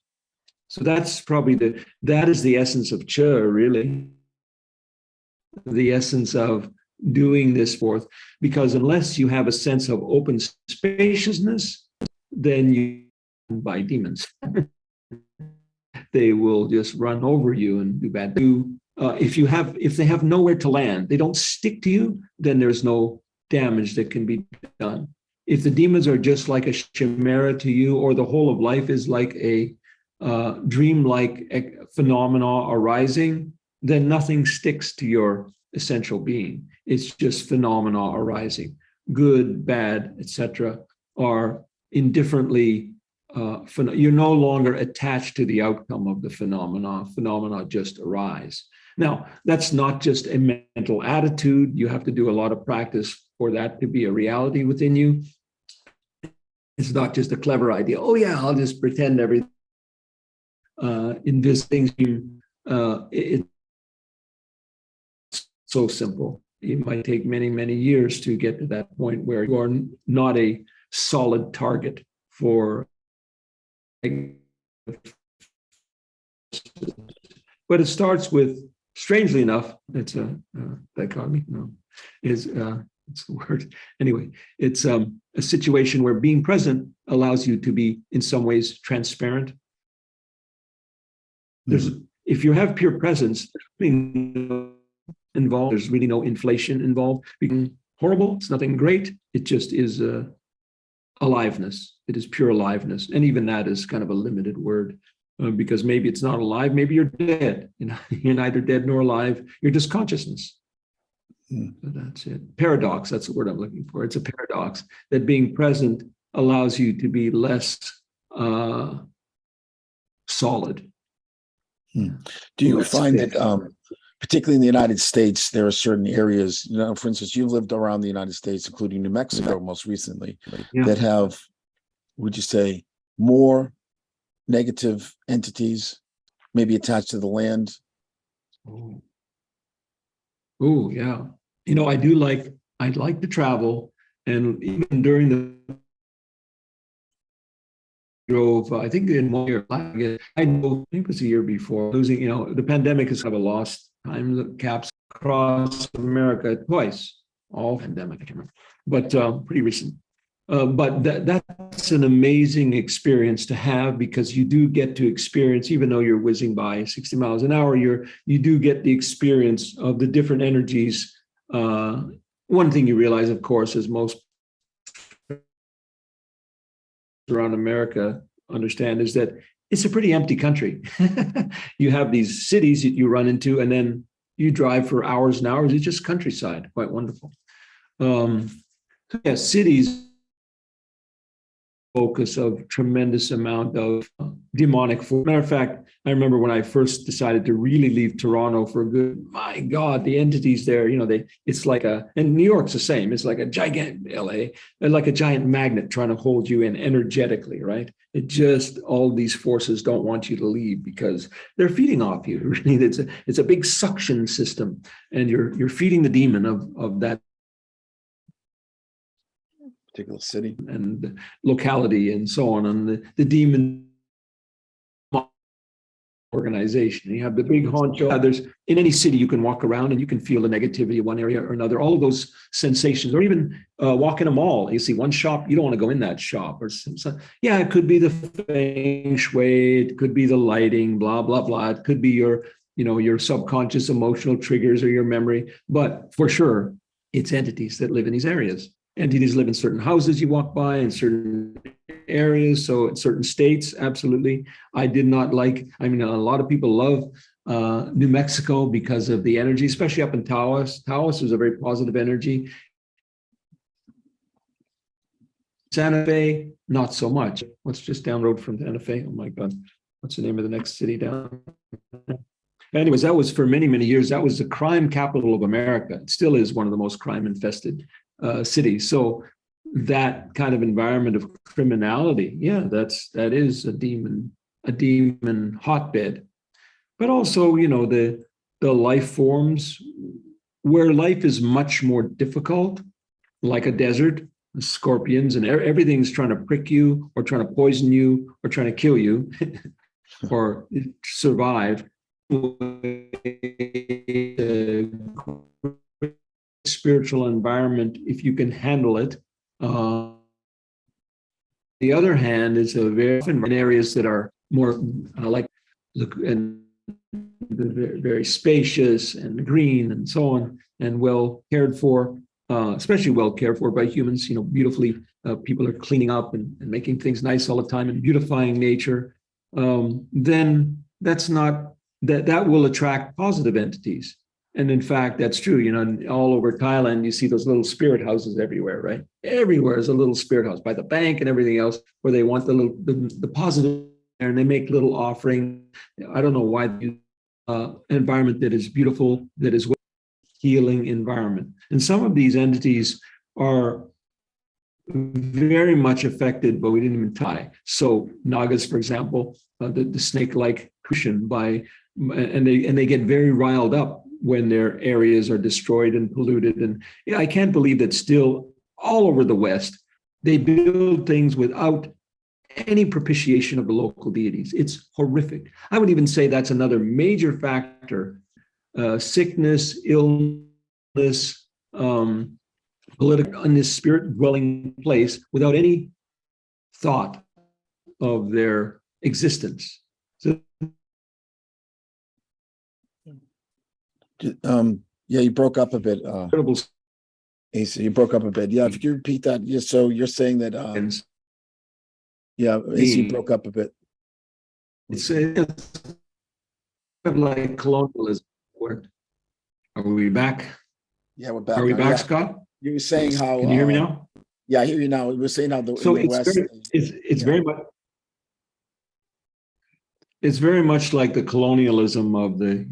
So that's probably that is the essence of Cha, really. The essence of doing this forth, because unless you have a sense of open spaciousness, then you by demons. They will just run over you and do bad. If they have nowhere to land, they don't stick to you, then there's no damage that can be done. If the demons are just like a chimera to you, or the whole of life is like a dream-like phenomena arising, then nothing sticks to your essential being. It's just phenomena arising. Good, bad, etc., are indifferently. You're no longer attached to the outcome of the phenomena. Phenomena just arise. Now, that's not just a mental attitude. You have to do a lot of practice for that to be a reality within you. It's not just a clever idea. Oh yeah, I'll just pretend everything. In this thing, it's so simple. It might take many, many years to get to that point where you are not a solid target for. But it starts with, strangely enough, it's a dichotomy. No, it's the word. Anyway, it's a situation where being present allows you to be, in some ways, transparent. If you have pure presence, involved, there's really no inflation involved. Being horrible, it's nothing great. It just is aliveness. It is pure aliveness, and even that is kind of a limited word because maybe it's not alive. Maybe you're dead. You're neither dead nor alive. You're just consciousness. So that's it. Paradox. That's the word I'm looking for. It's a paradox that being present allows you to be less solid. Do you find that, particularly in the United States, there are certain areas, for instance, you've lived around the United States, including New Mexico most recently, that have, would you say, more negative entities maybe attached to the land? Oh, yeah. I'd like to travel, and even during the drove, I think in 1 year, I know, I think it was a year before, losing, the pandemic has kind of a lost time caps across America twice, all pandemic, I can't remember, but pretty recent. But that's an amazing experience to have, because you do get to experience, even though you're whizzing by 60 miles an hour, you do get the experience of the different energies. One thing you realize, of course, is most around America understand, is that it's a pretty empty country. You have these cities that you run into, and then you drive for hours and hours. It's just countryside, quite wonderful. Cities focus of tremendous amount of demonic force. Matter of fact, I remember when I first decided to really leave Toronto for good, my God, the entities there, it's like and New York's the same. It's like a giant LA, like a giant magnet trying to hold you in energetically, right? It just, all these forces don't want you to leave because they're feeding off you. Really, it's a big suction system, and you're feeding the demon of that particular city and locality and so on, and the demon organization. You have the big honcho. There's, in any city, you can walk around and you can feel the negativity of one area or another, all of those sensations, or even walk in a mall. You see one shop, you don't want to go in that shop, or it could be the feng shui, it could be the lighting, blah, blah, blah. It could be your subconscious emotional triggers or your memory, but for sure, it's entities that live in these areas. Entities live in certain houses you walk by, in certain areas, so in certain states, absolutely. I did not like, a lot of people love New Mexico because of the energy, especially up in Taos. Taos was a very positive energy. Santa Fe, not so much. What's just down the road from Santa Fe? Oh my God, what's the name of the next city down? Anyways, that was for many, many years, that was the crime capital of America. It still is one of the most crime-infested cities. So that kind of environment of criminality, that is a demon hotbed. But also, the life forms where life is much more difficult, like a desert, scorpions, and everything's trying to prick you or trying to poison you or trying to kill you or survive. Spiritual environment, if you can handle it, the other hand, it's a very often in areas that are more like look and very spacious and green and so on, and well cared for, especially well cared for by humans. Beautifully, people are cleaning up and making things nice all the time and beautifying nature. Then that's not that will attract positive entities. And in fact, that's true. All over Thailand, you see those little spirit houses everywhere, right? Everywhere is a little spirit house by the bank and everything else, where they want the positive, and they make little offering. I don't know why the environment that is beautiful, that is healing environment. And some of these entities are very much affected, but we didn't even tie. So Nagas, for example, the snake-like cushion and they get very riled up when their areas are destroyed and polluted. And I can't believe that still all over the West, they build things without any propitiation of the local deities. It's horrific. I would even say that's another major factor. Sickness, illness, political, in this spirit dwelling place without any thought of their existence. So, you broke up a bit. Asa, you broke up a bit. Yeah, if you repeat that. Yeah, so you're saying that. Asa, you broke up a bit. It's like colonialism. Are we back? Yeah, we're back. Are we back, Scott? You were saying how. Can you hear me now? Yeah, I hear you now. We were saying how it's very much. It's very much like the colonialism of the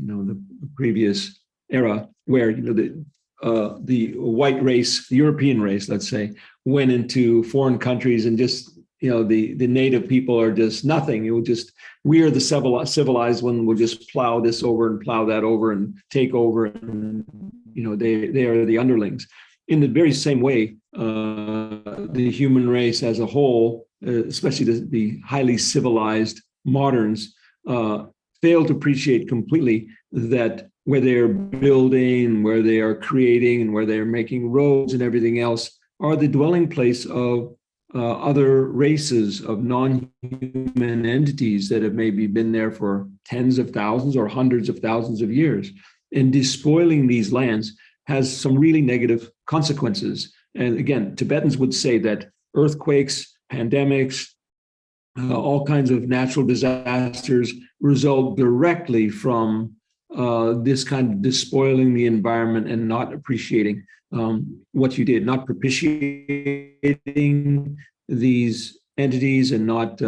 previous era, where the white race, the European race, let's say, went into foreign countries and just the native people are just nothing. We are the civilized one. We'll just plow this over and plow that over and take over, and they are the underlings. In the very same way, the human race as a whole, especially the highly civilized moderns, fail to appreciate completely that where they are building, where they are creating, and where they are making roads and everything else are the dwelling place of other races of non-human entities that have maybe been there for tens of thousands or hundreds of thousands of years. And despoiling these lands has some really negative consequences. And again, Tibetans would say that earthquakes, pandemics, all kinds of natural disasters result directly from this kind of despoiling the environment and not appreciating what you did, not propitiating these entities and not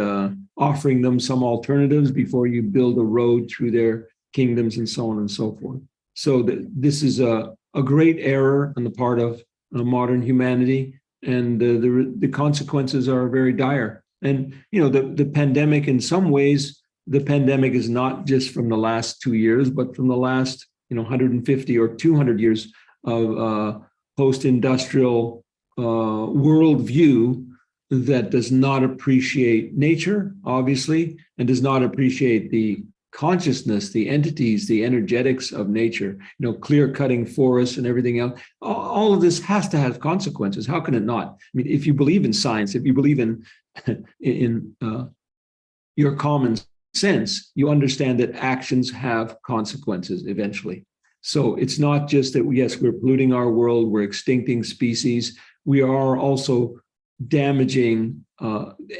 offering them some alternatives before you build a road through their kingdoms and so on and so forth. So this is a great error on the part of modern humanity, and the consequences are very dire. And the pandemic, in some ways, the pandemic is not just from the last 2 years, but from the last 150 or 200 years of post-industrial worldview that does not appreciate nature, obviously, and does not appreciate the consciousness, the entities, the energetics of nature, clear-cutting forests and everything else. All of this has to have consequences. How can it not? I mean, if you believe in science, if you believe in your common sense, you understand that actions have consequences eventually. So it's not just that, yes, we're polluting our world, we're extincting species, we are also damaging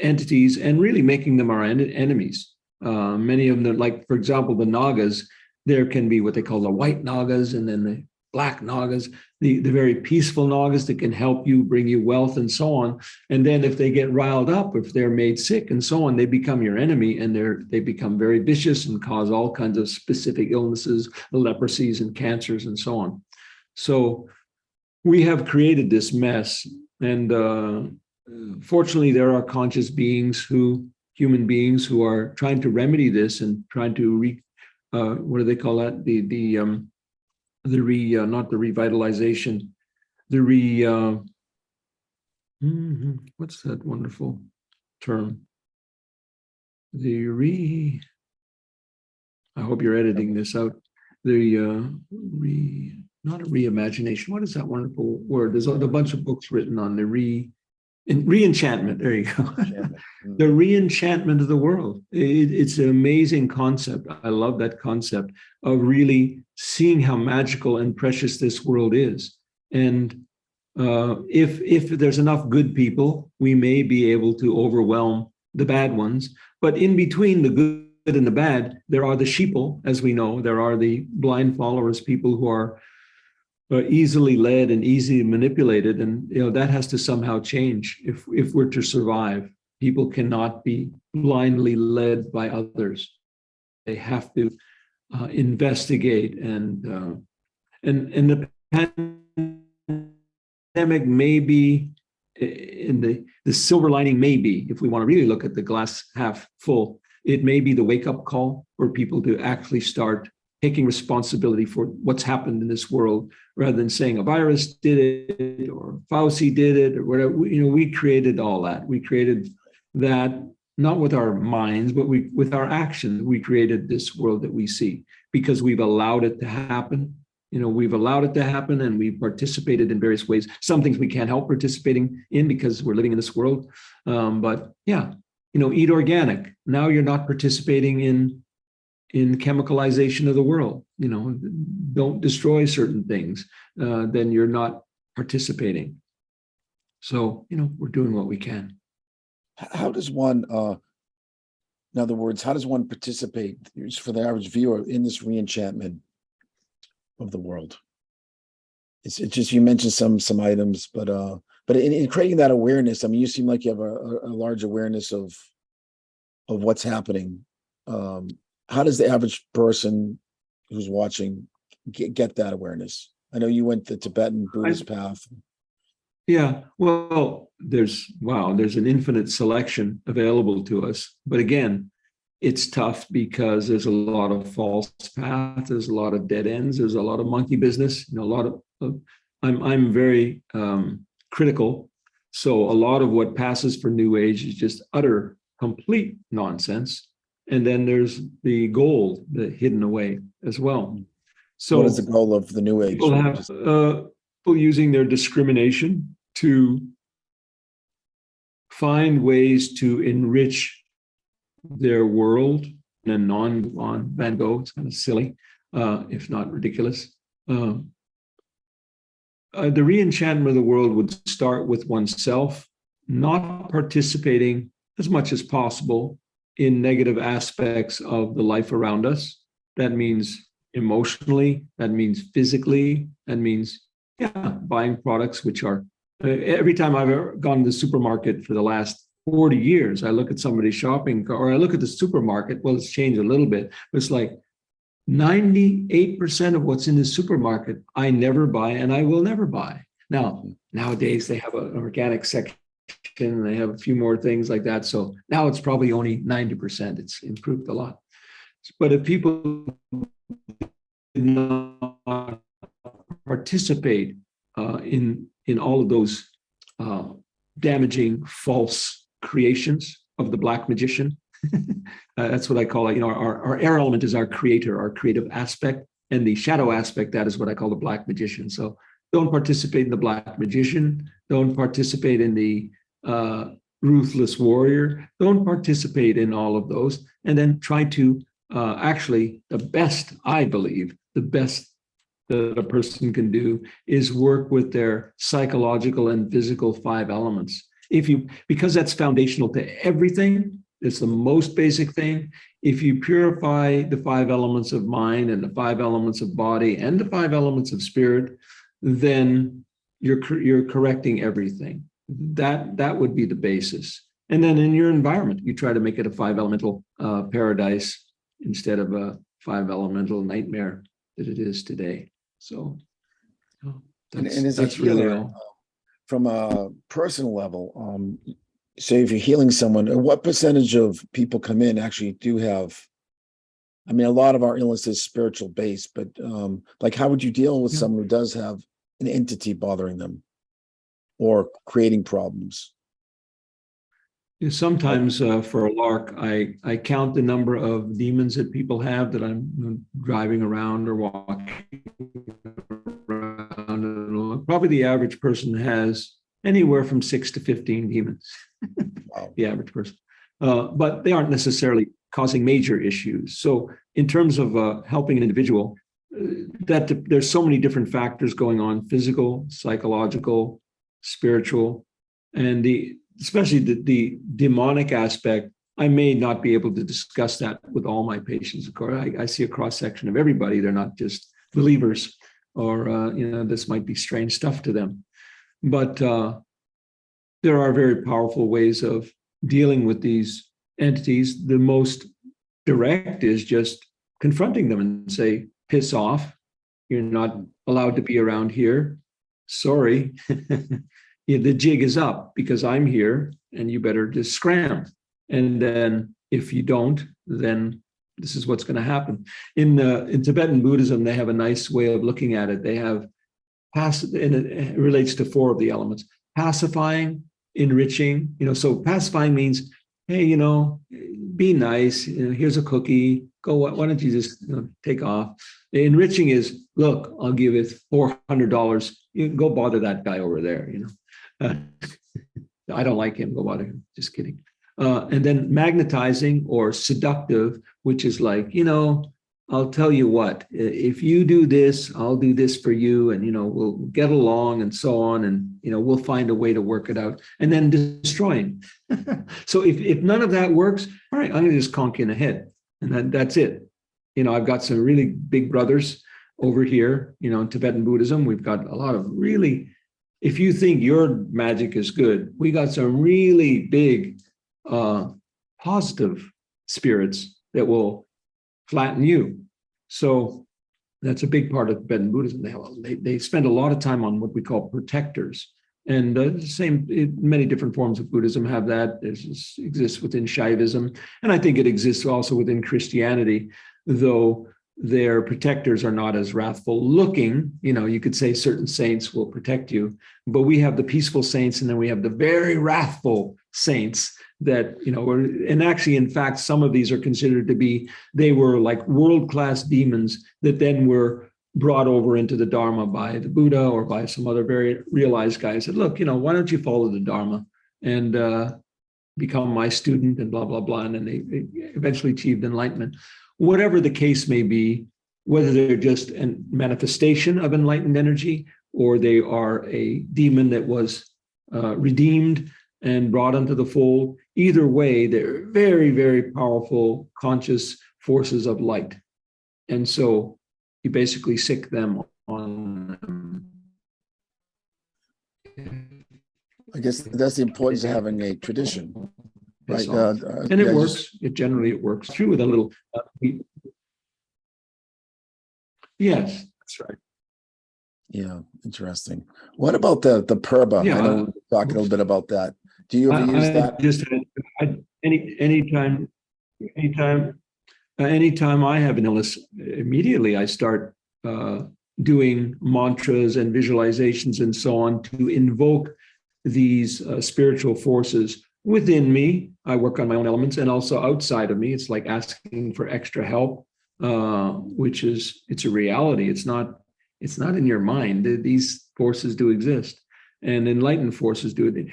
entities and really making them our enemies. Many of them, like, for example, the Nagas, there can be what they call the white Nagas and then the black Nagas, the very peaceful Nagas that can help you, bring you wealth and so on. And then if they get riled up, if they're made sick and so on, they become your enemy, and they become very vicious and cause all kinds of specific illnesses, leprosies and cancers and so on. So we have created this mess. And fortunately, there are conscious beings human beings who are trying to remedy this and trying to what do they call that? Not the revitalization, what's that wonderful term? I hope you're editing this out. Not a reimagination. What is that wonderful word? There's a bunch of books written on the In re-enchantment, there you go. The re-enchantment of the world. It's an amazing concept. I love that concept of really seeing how magical and precious this world is. And if there's enough good people, we may be able to overwhelm the bad ones. But in between the good and the bad, there are the sheeple, as we know. There are the blind followers, people who are easily led and easily manipulated, and that has to somehow change if we're to survive. People cannot be blindly led by others. They have to investigate, and the pandemic may be in the silver lining. Maybe if we want to really look at the glass half full, it may be the wake-up call for people to actually start taking responsibility for what's happened in this world, rather than saying a virus did it or Fauci did it or whatever. We created all that. We created that not with our minds, but with our actions. We created this world that we see because we've allowed it to happen. We've allowed it to happen, and we've participated in various ways. Some things we can't help participating in because we're living in this world. But yeah, eat organic. Now you're not participating in chemicalization of the world. Don't destroy certain things. Then you're not participating. So, we're doing what we can. How does one, in other words, how does one participate for the average viewer in this re-enchantment of the world? It's just, you mentioned some items, but in creating that awareness, I mean, you seem like you have a large awareness of what's happening. How does the average person who's watching get that awareness? I know you went the Tibetan Buddhist path. Yeah, well, there's an infinite selection available to us. But again, it's tough because there's a lot of false paths, there's a lot of dead ends, there's a lot of monkey business, a lot of I'm very critical. So a lot of what passes for New Age is just utter, complete nonsense. And then there's the gold that hidden away as well. So what is the goal of the New Age? People have people using their discrimination to find ways to enrich their world in a non-Van Gogh. It's kind of silly, if not ridiculous. The re-enchantment of the world would start with oneself, not participating as much as possible in negative aspects of the life around us. That means emotionally, that means physically, that means, buying products which are, every time I've ever gone to the supermarket for the last 40 years, I look at somebody's shopping cart, or I look at the supermarket, well, it's changed a little bit, but it's like 98% of what's in the supermarket, I never buy and I will never buy. Now, nowadays they have an organic section, and they have a few more things like that. So now it's probably only 90%. It's improved a lot. But if people did not participate in all of those damaging false creations of the black magician, that's what I call it. Our air element is our creator, our creative aspect, and the shadow aspect, that is what I call the black magician. So don't participate in the black magician. Don't participate in the ruthless warrior. Don't participate in all of those. And then try to actually, the best, I believe, the best that a person can do is work with their psychological and physical 5 elements. Because that's foundational to everything, it's the most basic thing. If you purify the 5 elements of mind and the 5 elements of body and the 5 elements of spirit, then you're correcting everything. That would be the basis. And then in your environment, you try to make it a 5 elemental paradise instead of a 5 elemental nightmare that it is today. So that's really all. From a personal level, say if you're healing someone, what percentage of people come in actually do have, I mean, a lot of our illness is spiritual based, but like how would you deal with someone who does have an entity bothering them or creating problems? Sometimes for a lark, I count the number of demons that people have that I'm driving around or walking around. Probably the average person has anywhere from 6 to 15 demons, Wow. the average person. But they aren't necessarily causing major issues. So in terms of helping an individual, that there's so many different factors going on: physical, psychological, spiritual, and especially the demonic aspect. I may not be able to discuss that with all my patients. Of course, I see a cross section of everybody. They're not just believers, or this might be strange stuff to them. But there are very powerful ways of dealing with these entities. The most direct is just confronting them and say, piss off. You're not allowed to be around here. Sorry. The jig is up because I'm here and you better just scram. And then if you don't, then this is what's going to happen. In Tibetan Buddhism, they have a nice way of looking at it. They have and it relates to 4 of the elements: pacifying, enriching. So pacifying means, hey, be nice. Here's a cookie. Go. Why don't you just take off? The enriching is, look, I'll give it $400. You can go bother that guy over there. I don't like him. Go bother him. Just kidding. And then magnetizing or seductive, which is like, I'll tell you what, if you do this, I'll do this for you, and we'll get along and so on, and we'll find a way to work it out. And then destroying. So if none of that works, all right, I'm going to just conk you in the head, and that's it. I've got some really big brothers over here. In Tibetan Buddhism, we've got a lot of really. If you think your magic is good, we got some really big positive spirits that will flatten you. So that's a big part of Tibetan Buddhism. They spend a lot of time on what we call protectors. And the same, many different forms of Buddhism have that. This exists within Shaivism. And I think it exists also within Christianity, though their protectors are not as wrathful looking. You could say certain saints will protect you, but we have the peaceful saints, and then we have the very wrathful saints that, and actually, in fact, some of these are considered to be, they were like world-class demons that then were brought over into the Dharma by the Buddha or by some other very realized guys that, look, why don't you follow the Dharma and become my student and blah, blah, blah. And then they eventually achieved enlightenment. Whatever the case may be, whether they're just a manifestation of enlightened energy or they are a demon that was redeemed and brought into the fold, either way, they're very, very powerful conscious forces of light. And so you basically sick them on. I guess that's the importance of having a tradition. Right. And it works. It works. True with a little. Yes, that's right. Yeah, interesting. What about the Purba? Yeah, I know we were talking a little bit about that. Do you ever use that? Anytime I have an illness, immediately I start doing mantras and visualizations and so on to invoke these spiritual forces within me. I work on my own elements, and also outside of me. It's like asking for extra help, which is, it's a reality. It's not in your mind. These forces do exist, and enlightened forces do it.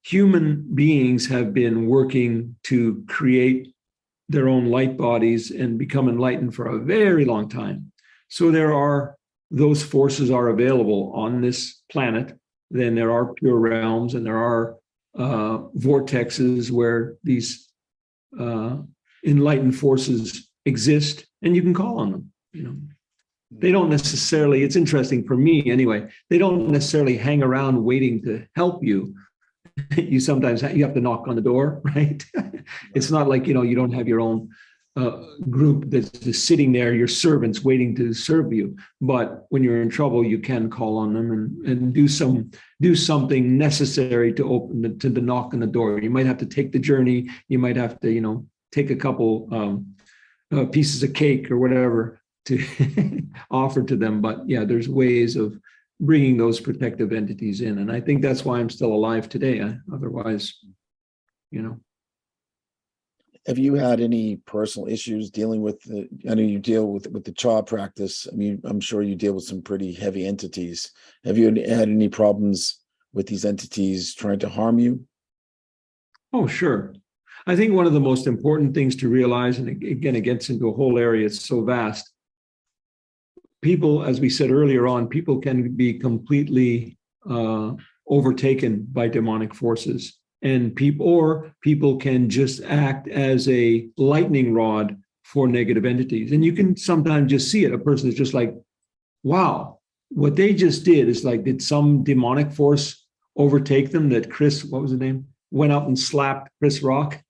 Human beings have been working to create their own light bodies and become enlightened for a very long time. So those forces are available on this planet. Then there are pure realms, and there are vortexes where these enlightened forces exist, and you can call on them. They don't necessarily, it's interesting for me anyway, they don't necessarily hang around waiting to help you. You sometimes you have to knock on the door, right? It's not like, you don't have your own group that's just sitting there, your servants waiting to serve you. But when you're in trouble, you can call on them and do something necessary to open to the knock on the door. You might have to take the journey. You might have to, take a couple pieces of cake or whatever to offer to them. But yeah, there's ways of bringing those protective entities in. And I think that's why I'm still alive today. Otherwise, Have you had any personal issues dealing with I know you deal with the CHA practice. I mean, I'm sure you deal with some pretty heavy entities. Have you had any problems with these entities trying to harm you? Oh, sure. I think one of the most important things to realize, and again, it gets into a whole area, it's so vast. People, as we said earlier on, people can be completely overtaken by demonic forces, and people can just act as a lightning rod for negative entities. And you can sometimes just see it. A person is just like, wow, what they just did is like, did some demonic force overtake them that Chris, what was his name, went out and slapped Chris Rock?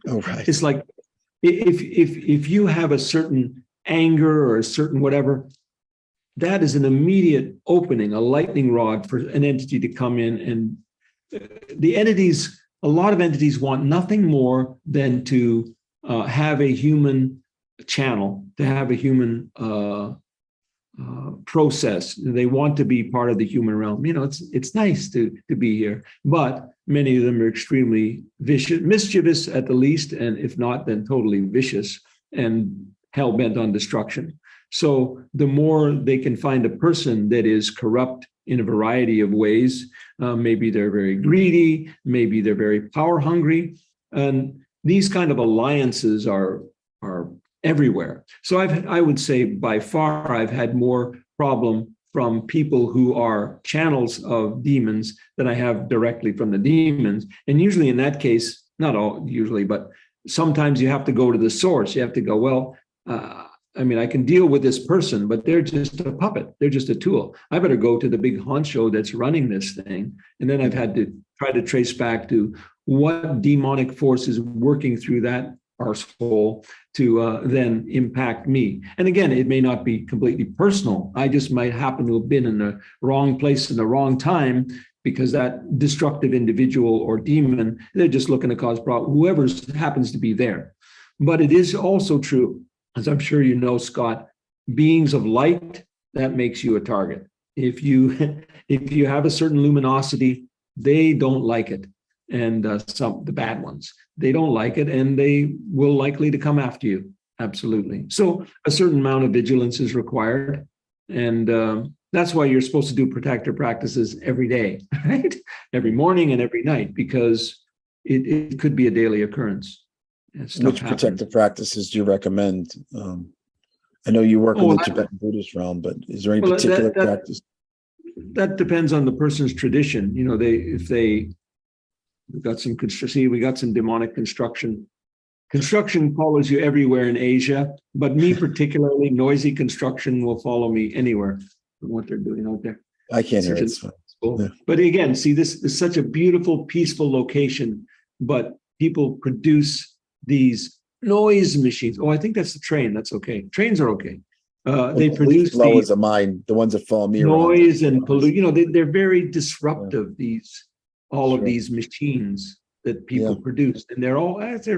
Oh, right. It's like, if you have a certain anger or a certain whatever, that is an immediate opening, a lightning rod for an entity to come in. And the entities, a lot of entities want nothing more than to have a human channel, to have a human process. They want to be part of the human realm. You know, it's nice to be here, but many of them are extremely vicious, mischievous at the least, and if not, then totally vicious and hell-bent on destruction. So the more they can find a person that is corrupt in a variety of ways, maybe they're very greedy, maybe they're very power hungry, and these kind of alliances are everywhere. So I would say by far I've had more problem from people who are channels of demons than I have directly from the demons. And usually in that case, not all usually, but sometimes you have to go to the source. You have to go, well, I mean, I can deal with this person, but they're just a puppet. They're just a tool. I better go to the big honcho that's running this thing. And then I've had to try to trace back to what demonic force is working through that arsehole to then impact me. And again, it may not be completely personal. I just might happen to have been in the wrong place in the wrong time, because that destructive individual or demon, they're just looking to cause problems, whoever happens to be there. But it is also true, as I'm sure you know, Scott, beings of light, that makes you a target. If you have a certain luminosity, they don't like it. And the bad ones, they don't like it, and they will likely to come after you. Absolutely. So a certain amount of vigilance is required. And that's why you're supposed to do protector practices every day, right? Every morning and every night, because it could be a daily occurrence. Which protective practices do you recommend? I know you work in the Tibetan Buddhist realm, but is there any particular practice? That depends on the person's tradition. You know, we got some demonic construction. Construction follows you everywhere in Asia, but me particularly, noisy construction will follow me anywhere from what they're doing out there. I can't hear it. Yeah. But again, see, this is such a beautiful, peaceful location, but people produce these noise machines. Oh, I think that's the train. That's okay. Trains are okay. They produce blowers of mine, the ones that follow me noise around. And pollute. You know, they're very disruptive. Yeah. Of these machines that people produce, and they're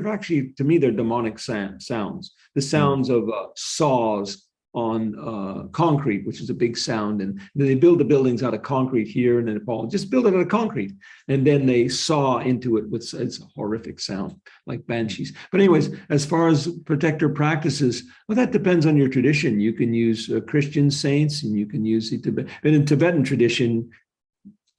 actually, to me, they're demonic sounds. The sounds of saws on concrete, which is a big sound, and they build the buildings out of concrete here and in Nepal. Just build it out of concrete, and then they saw into it with it's a horrific sound, like banshees. But anyways, as far as protector practices, well, that depends on your tradition. You can use Christian saints, and you can use the Tibetan. But in Tibetan tradition,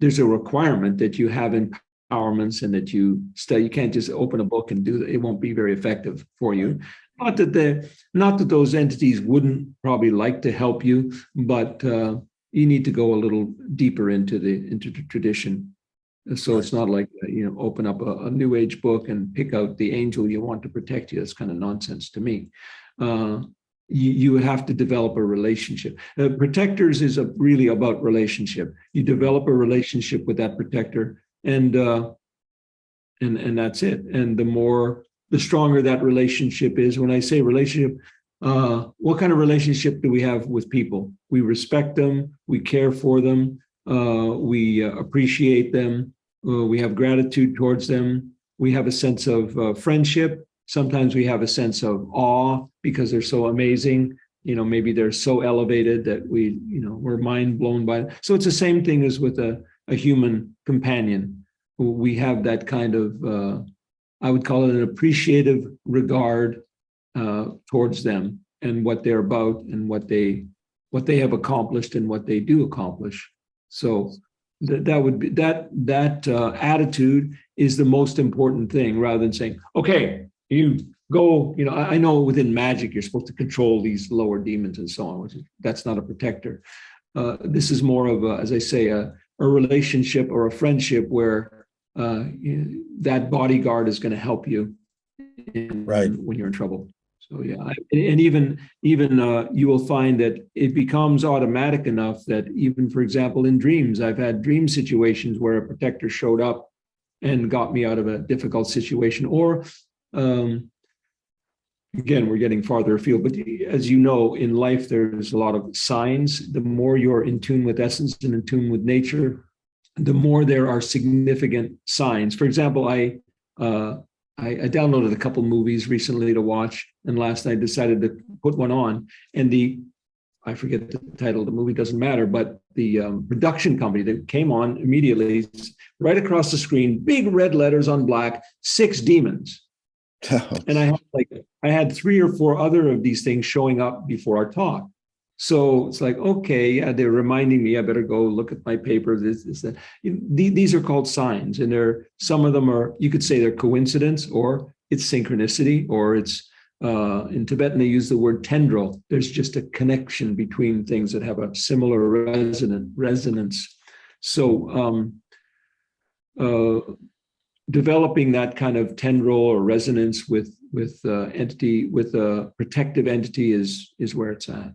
there's a requirement that you have empowerments and that you study. You can't just open a book and do that. It won't be very effective for you. Not that those entities wouldn't probably like to help you, but you need to go a little deeper into the tradition. So it's not like, open up a New Age book and pick out the angel you want to protect you. That's kind of nonsense to me. You have to develop a relationship. Protectors is really about relationship. You develop a relationship with that protector, and that's it. And the stronger that relationship is. When I say relationship, what kind of relationship do we have with people? We respect them, we care for them, we appreciate them, we have gratitude towards them, we have a sense of friendship. Sometimes we have a sense of awe because they're so amazing. Maybe they're so elevated that we're mind blown by it. So it's the same thing as with a human companion. We have that kind of, I would call it an appreciative regard towards them and what they're about and what they have accomplished and what they do accomplish. So that would be that attitude is the most important thing, rather than saying, okay, you go, I know within magic you're supposed to control these lower demons and so on, that's not a protector. This is more of a, as I say, a relationship or a friendship where that bodyguard is going to help you when you're in trouble. So yeah, and even you will find that it becomes automatic enough that even, for example, in dreams, I've had dream situations where a protector showed up and got me out of a difficult situation. Or again, we're getting farther afield, but as you know, in life, there's a lot of signs. The more you're in tune with essence and in tune with nature, the more there are significant signs. For example, I downloaded a couple movies recently to watch, and last night decided to put one on. And I forget the title of the movie, doesn't matter, but the production company that came on immediately, right across the screen, big red letters on black, 6 demons. And I had 3 or 4 other of these things showing up before our talk. So it's like, okay, yeah, they're reminding me I better go look at my papers. These are called signs, and some of them are, you could say they're coincidence, or it's synchronicity, or it's in Tibetan they use the word tendril. There's just a connection between things that have a similar resonance. So developing that kind of tendril or resonance with a protective entity is where it's at.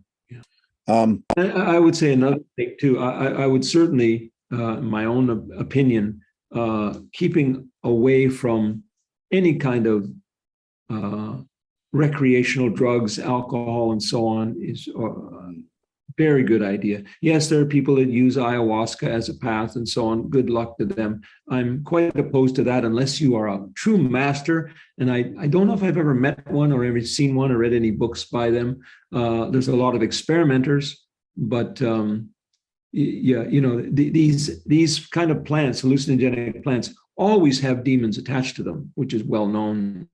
I would say another thing too. I would certainly, in my own opinion, keeping away from any kind of recreational drugs, alcohol, and so on is a very good idea. Yes, there are people that use ayahuasca as a path and so on. Good luck to them. I'm quite opposed to that unless you are a true master. And I don't know if I've ever met one or ever seen one or read any books by them. There's a lot of experimenters, but these kind of plants, hallucinogenic plants, always have demons attached to them, which is well known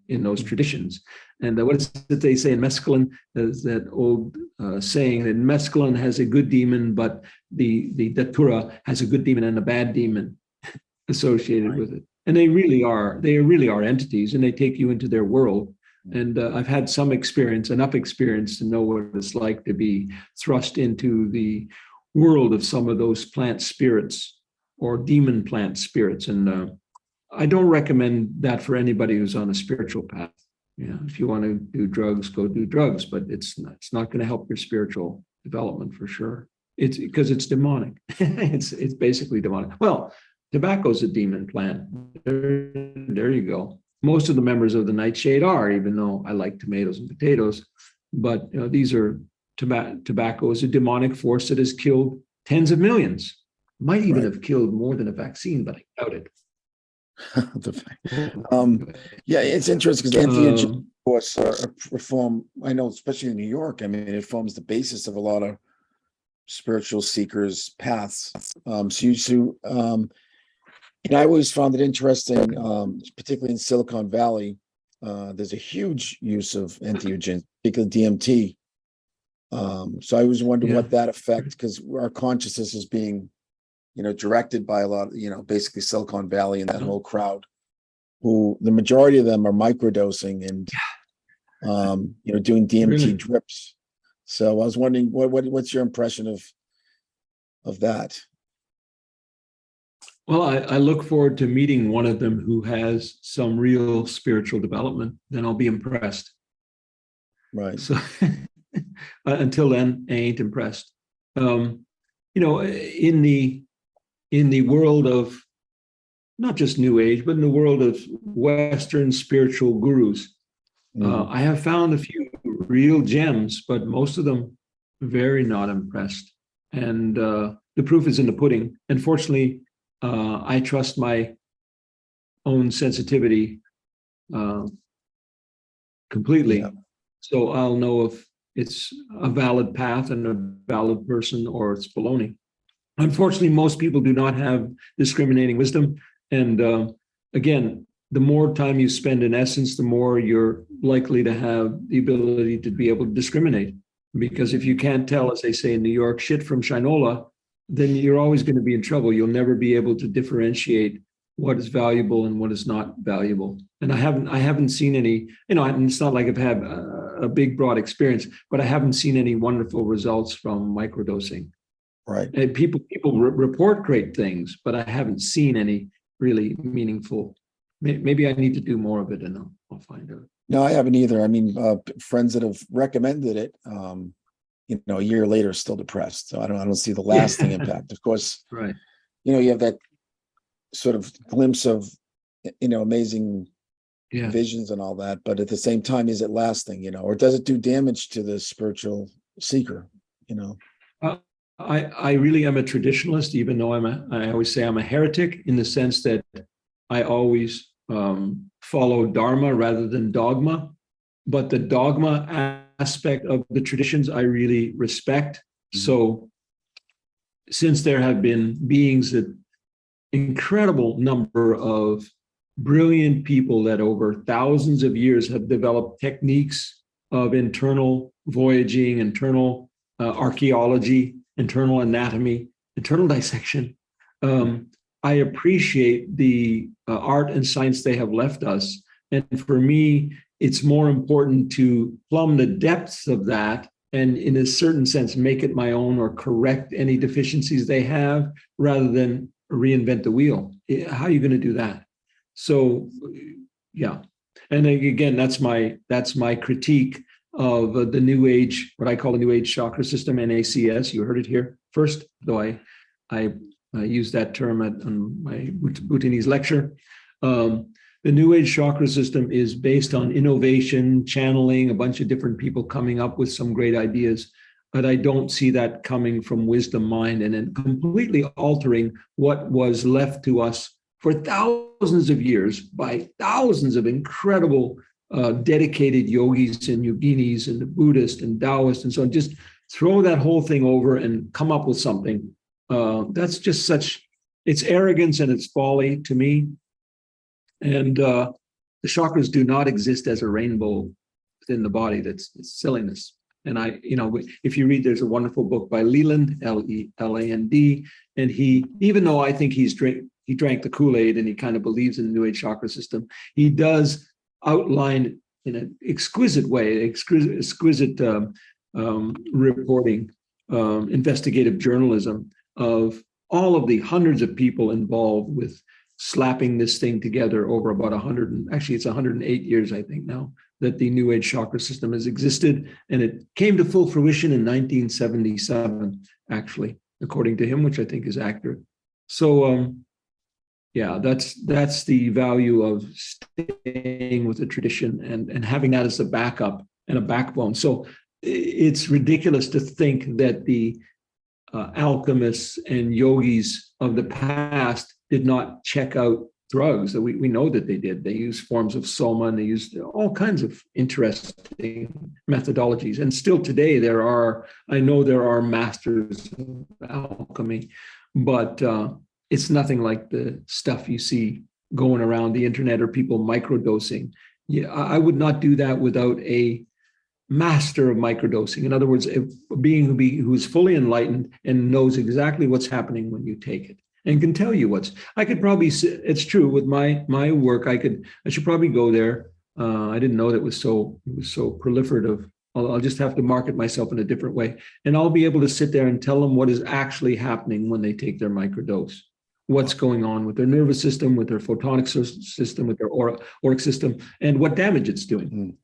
in those traditions. And what is it they say in mescaline? There's that old saying that mescaline has a good demon, but the datura has a good demon and a bad demon associated with it. And they really are entities, and they take you into their world. And I've had enough experience to know what it's like to be thrust into the world of some of those plant spirits or demon plant spirits. And I don't recommend that for anybody who's on a spiritual path. If you want to do drugs, go do drugs, but it's not going to help your spiritual development for sure. It's because it's demonic. it's basically demonic. Well, tobacco's a demon plant. There you go. Most of the members of the Nightshade are, even though I like tomatoes and potatoes. But these are tobacco is a demonic force that has killed tens of millions. Might even have killed more than a vaccine, but I doubt it. It's interesting because entheogens, of course, form. I know, especially in New York. I mean, it forms the basis of a lot of spiritual seekers' paths. And I always found it interesting, particularly in Silicon Valley. There's a huge use of entheogens, particularly DMT. So I always wondered what that affect, because our consciousness is being directed by a lot of, basically Silicon Valley and that whole crowd, who the majority of them are microdosing and, doing DMT drips. So I was wondering, what's your impression of that? Well, I look forward to meeting one of them who has some real spiritual development. Then I'll be impressed. Right. So until then, I ain't impressed. In the world of not just New Age, but in the world of Western spiritual gurus, I have found a few real gems, but most of them very not impressed. And the proof is in the pudding. Unfortunately, I trust my own sensitivity completely. Yeah. So I'll know if it's a valid path and a valid person or it's baloney. Unfortunately, most people do not have discriminating wisdom. And again, the more time you spend in essence, the more you're likely to have the ability to be able to discriminate. Because if you can't tell, as they say in New York, shit from Shinola, then you're always going to be in trouble. You'll never be able to differentiate what is valuable and what is not valuable. And I haven't seen any, and it's not like I've had a big, broad experience, but I haven't seen any wonderful results from microdosing. Right. And people report great things, but I haven't seen any really meaningful. Maybe I need to do more of it, and I'll find out. No, I haven't either. I mean, friends that have recommended it, a year later, still depressed. So I don't see the lasting impact. Of course, right. You have that sort of glimpse of, amazing visions and all that. But at the same time, is it lasting? Or does it do damage to the spiritual seeker? I really am a traditionalist, even though I always say I'm a heretic, in the sense that I always follow dharma rather than dogma. But the dogma aspect of the traditions I really respect. So since there have been beings, that incredible number of brilliant people that over thousands of years have developed techniques of internal voyaging, internal archaeology, internal anatomy, internal dissection. I appreciate the art and science they have left us. And for me, it's more important to plumb the depths of that and, in a certain sense, make it my own or correct any deficiencies they have, rather than reinvent the wheel. How are you going to do that? So, yeah. And again, that's my critique of the New Age, what I call the New Age chakra system, NACS. You heard it here first, though I used that term on my Bhutanese lecture. The New Age chakra system is based on innovation, channeling, a bunch of different people coming up with some great ideas. But I don't see that coming from wisdom mind and then completely altering what was left to us for thousands of years by thousands of incredible dedicated yogis and yoginis and the Buddhists and Taoists and so on. Just throw that whole thing over and come up with something. That's just it's arrogance and it's folly to me. And the chakras do not exist as a rainbow within the body. It's silliness. And if you read, there's a wonderful book by Leland, Leland, and he, even though I think he drank the Kool-Aid and he kind of believes in the New Age chakra system, he does outline in an exquisite way, exquisite reporting, investigative journalism of all of the hundreds of people involved with slapping this thing together over about 108 years, I think now, that the New Age chakra system has existed. And it came to full fruition in 1977, actually, according to him, which I think is accurate. So, that's the value of staying with the tradition and having that as a backup and a backbone. So it's ridiculous to think that the alchemists and yogis of the past did not check out drugs. That we know that they did. They used forms of soma and they used all kinds of interesting methodologies. And still today I know there are masters of alchemy, but it's nothing like the stuff you see going around the internet or people microdosing. Yeah, I would not do that without a master of microdosing. In other words, a being who is fully enlightened and knows exactly what's happening when you take it and can tell you I could probably, it's true with my work, I should probably go there. I didn't know that it was so proliferative. I'll just have to market myself in a different way. And I'll be able to sit there and tell them what is actually happening when they take their microdose. What's going on with their nervous system, with their photonic system, with their auric system, and what damage it's doing.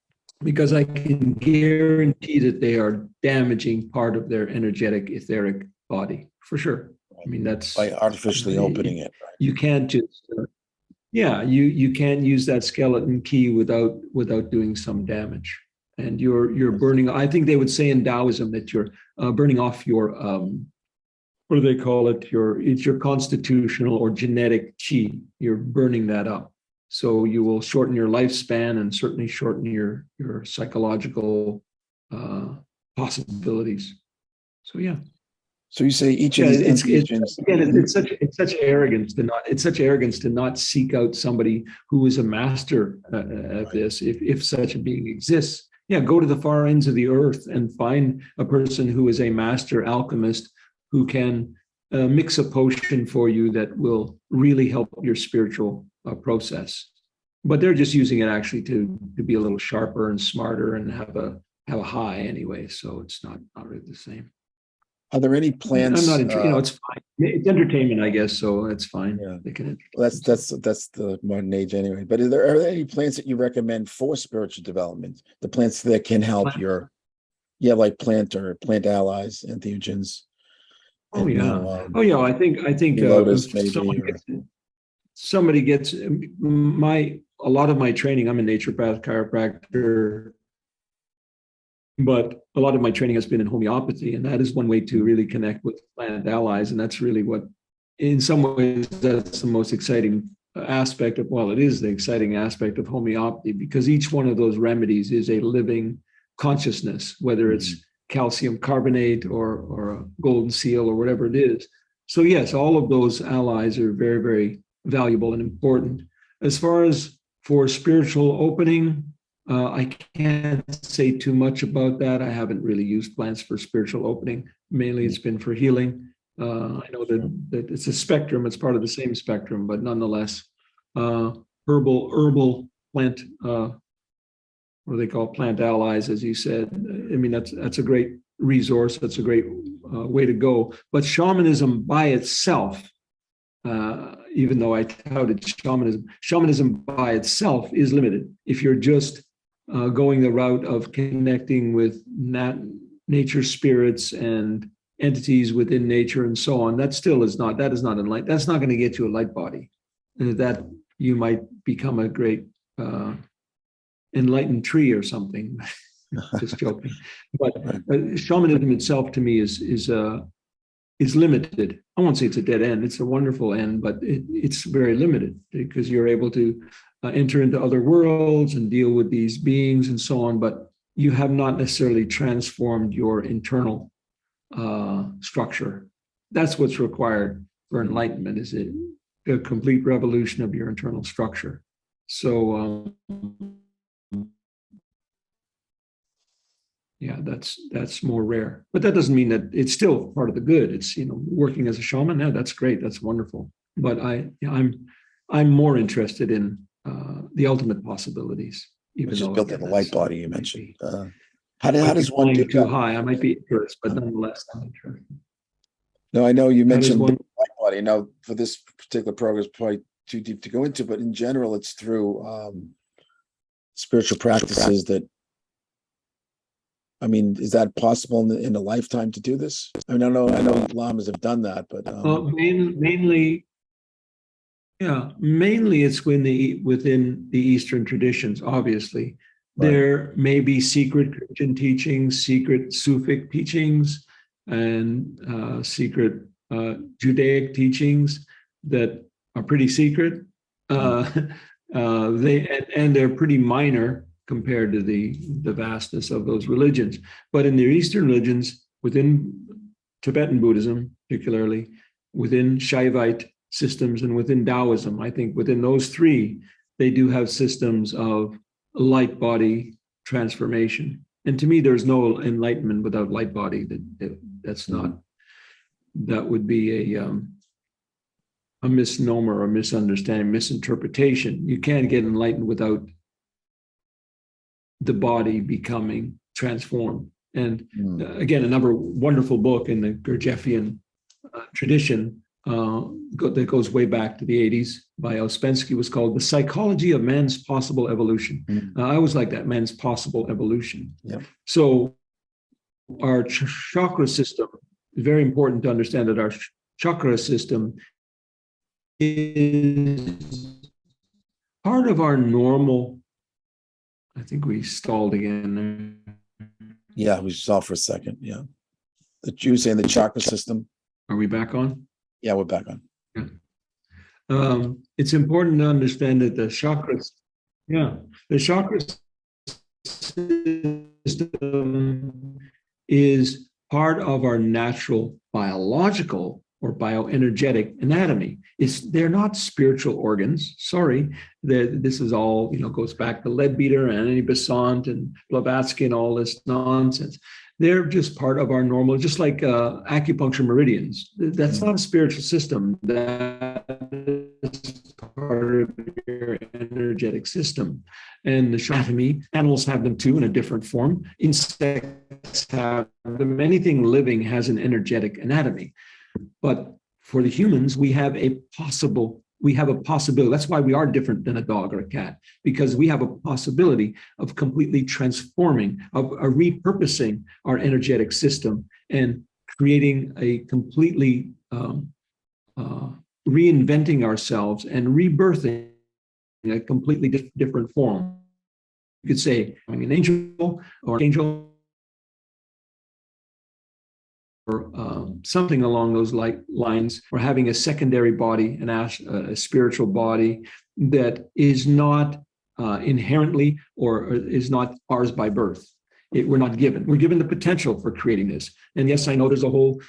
Because I can guarantee that they are damaging part of their energetic, etheric body, for sure. I mean, that's by artificially opening it. Right? You can't just, you can't use that skeleton key without doing some damage. And you're burning. I think they would say in Daoism that you're burning off your what do they call it? It's your constitutional or genetic chi. You're burning that up. So you will shorten your lifespan and certainly shorten your psychological possibilities. So yeah. So you say each of these entheogens. It's such arrogance to not seek out somebody who is a master at this, if such a being exists. Yeah, go to the far ends of the earth and find a person who is a master alchemist who can mix a potion for you that will really help your spiritual process. But they're just using it actually to be a little sharper and smarter and have a high anyway. So it's not really the same. Are there any plants? I'm not interested. It's fine. It's entertainment, I guess. So it's fine. Yeah. They can. Well, that's the modern age anyway. But are there any plants that you recommend for spiritual development? The plants that can help like plant allies, entheogens. Oh yeah. I think lotus maybe. Somebody gets a lot of my training. I'm a naturopath chiropractor, but a lot of my training has been in homeopathy, and that is one way to really connect with plant allies. And that's really what, in some ways, that's the most exciting aspect of, well, it is the exciting aspect of homeopathy, because each one of those remedies is a living consciousness, whether it's calcium carbonate or a golden seal or whatever it is. So yes, all of those allies are very, very valuable and important. As far as for spiritual opening, I can't say too much about that. I haven't really used plants for spiritual opening. Mainly it's been for healing. I know that it's a spectrum, it's part of the same spectrum, but nonetheless, herbal plant, what do they call plant allies, as you said. I mean, that's a great resource. That's a great way to go. But shamanism by itself, even though I touted shamanism by itself is limited. If you're just going the route of connecting with nature spirits and entities within nature and so on, that is not enlightened. That's not going to get you a light body. That you might become a great enlightened tree or something. Just joking. But shamanism itself, to me, is limited. I won't say it's a dead end. It's a wonderful end, but it's very limited, because you're able to enter into other worlds and deal with these beings and so on, but you have not necessarily transformed your internal structure. That's what's required for enlightenment, is a complete revolution of your internal structure. So yeah, that's more rare, but that doesn't mean that it's still part of the good. It's, working as a shaman. Yeah, that's great. That's wonderful. But I'm more interested in the ultimate possibilities. Even just though built in a light body, you mentioned. How How does one do too that? high? I might be interested, but nonetheless, I'm interested. No, I know you mentioned one- light body. Now, for this particular program, it's probably too deep to go into, but in general, it's through spiritual practices that. I mean, is that possible in a lifetime to do this? I mean, I know lamas have done that, but mainly it's within the Eastern traditions. Obviously, there may be secret Christian teachings, secret Sufic teachings, and secret Judaic teachings that are pretty secret. They're pretty minor compared to the vastness of those religions. But in their Eastern religions, within Tibetan Buddhism, particularly, within Shaivite systems, and within Daoism, I think within those three, they do have systems of light body transformation. And to me, there's no enlightenment without light body. That would be a misnomer, or misunderstanding, misinterpretation. You can't get enlightened without the body becoming transformed. And again, another wonderful book in the Gurdjieffian tradition that goes way back to the 80s by Ouspensky was called The Psychology of Man's Possible Evolution. I always like that, man's possible evolution. Yeah. So our chakra system, is very important to understand that our chakra system is part of our normal. I think we stalled again. Yeah, we stalled for a second. Yeah. The Jews saying the chakra system. Are we back on? Yeah, we're back on. Yeah. It's important to understand that the chakra system is part of our natural biological or bioenergetic anatomy. They're not spiritual organs. Sorry, this is all, goes back to Leadbeater and Annie Besant and Blavatsky and all this nonsense. They're just part of our normal, just like acupuncture meridians. That's not a spiritual system. That is part of your energetic system. And the anatomy, animals have them too in a different form. Insects have them. Anything living has an energetic anatomy. But for the humans, we have a possibility. That's why we are different than a dog or a cat, because we have a possibility of completely transforming, of repurposing our energetic system and creating a completely reinventing ourselves and rebirthing a completely different form. You could say, I'm an angel or angel, or something along those lines, or having a secondary body, a spiritual body that is not inherently or is not ours by birth. We're not given. We're given the potential for creating this. And yes, I know there's a whole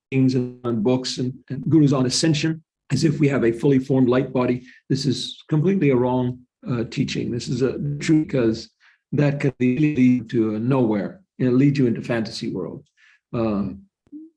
things and books and gurus on ascension, as if we have a fully formed light body. This is completely a wrong teaching. This is a truth, because that can lead to nowhere. It'll lead you into fantasy world.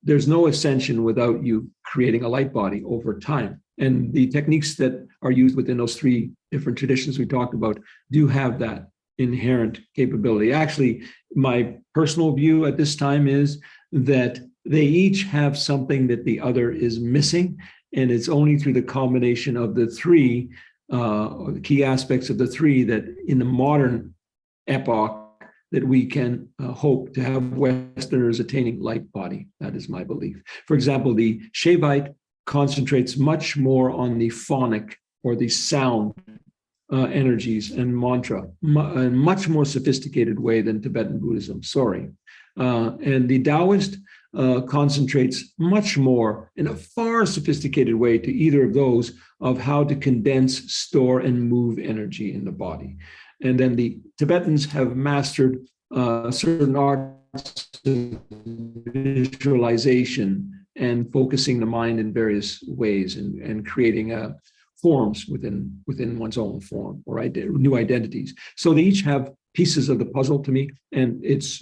There's no ascension without you creating a light body over time. And the techniques that are used within those three different traditions we talked about do have that inherent capability. Actually, my personal view at this time is that they each have something that the other is missing. And it's only through the combination of the three, or the key aspects of the three, that in the modern epoch, that we can hope to have Westerners attaining light body. That is my belief. For example, the Shaivite concentrates much more on the phonic or the sound energies and mantra, in a much more sophisticated way than Tibetan Buddhism, and the Taoist concentrates much more in a far sophisticated way to either of those, of how to condense, store, and move energy in the body. And then the Tibetans have mastered certain arts of visualization and focusing the mind in various ways, and creating forms within one's own form, or new identities. So they each have pieces of the puzzle to me, and it's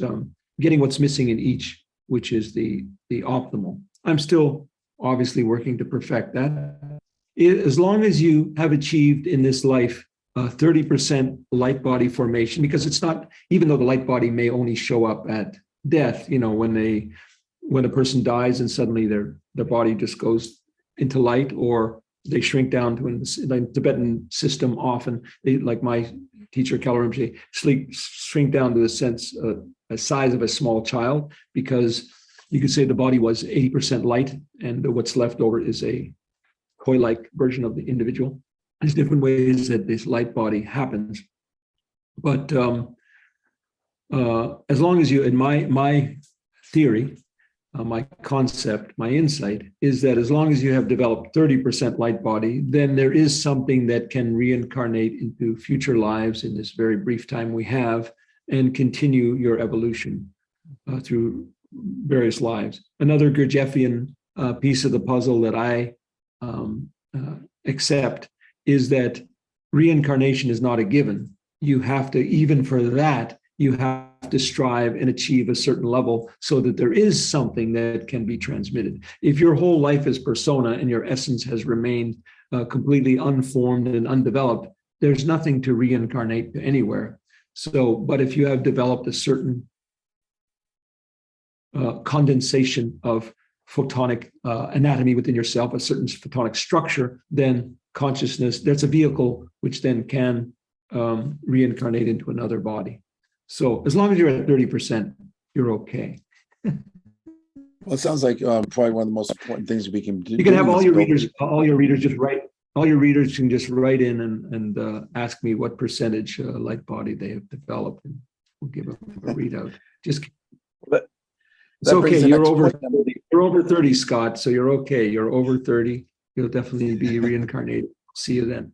getting what's missing in each, which is the optimal. I'm still obviously working to perfect that. As long as you have achieved in this life 30% light body formation, because it's not, even though the light body may only show up at death, when a person dies and suddenly their body just goes into light, or they shrink down to, in the Tibetan system, often they, like my teacher Kalar Rinpoche, shrink down to a size of a small child, because you could say the body was 80% light, and what's left over is a koi-like version of the individual. There's different ways that this light body happens, but as long as you, in my theory, my concept, my insight is that as long as you have developed 30% light body, then there is something that can reincarnate into future lives in this very brief time we have, and continue your evolution through various lives. Another Gurdjieffian piece of the puzzle that I accept is that reincarnation is not a given. You have to, even for that, you have to strive and achieve a certain level so that there is something that can be transmitted. If your whole life is persona and your essence has remained completely unformed and undeveloped, there's nothing to reincarnate to anywhere. So, but if you have developed a certain condensation of photonic anatomy within yourself, a certain photonic structure, then consciousness, that's a vehicle which then can reincarnate into another body. So as long as you're at 30%, you're okay. Well, it sounds like probably one of the most important things we can do. You can have all your readers just write. All your readers can just write in and ask me what percentage light body they have developed, and we'll give them a readout. Just it's okay. You're over 30. You're over 30, Scott. So you're okay. You're over 30. You'll definitely be reincarnated. See you then.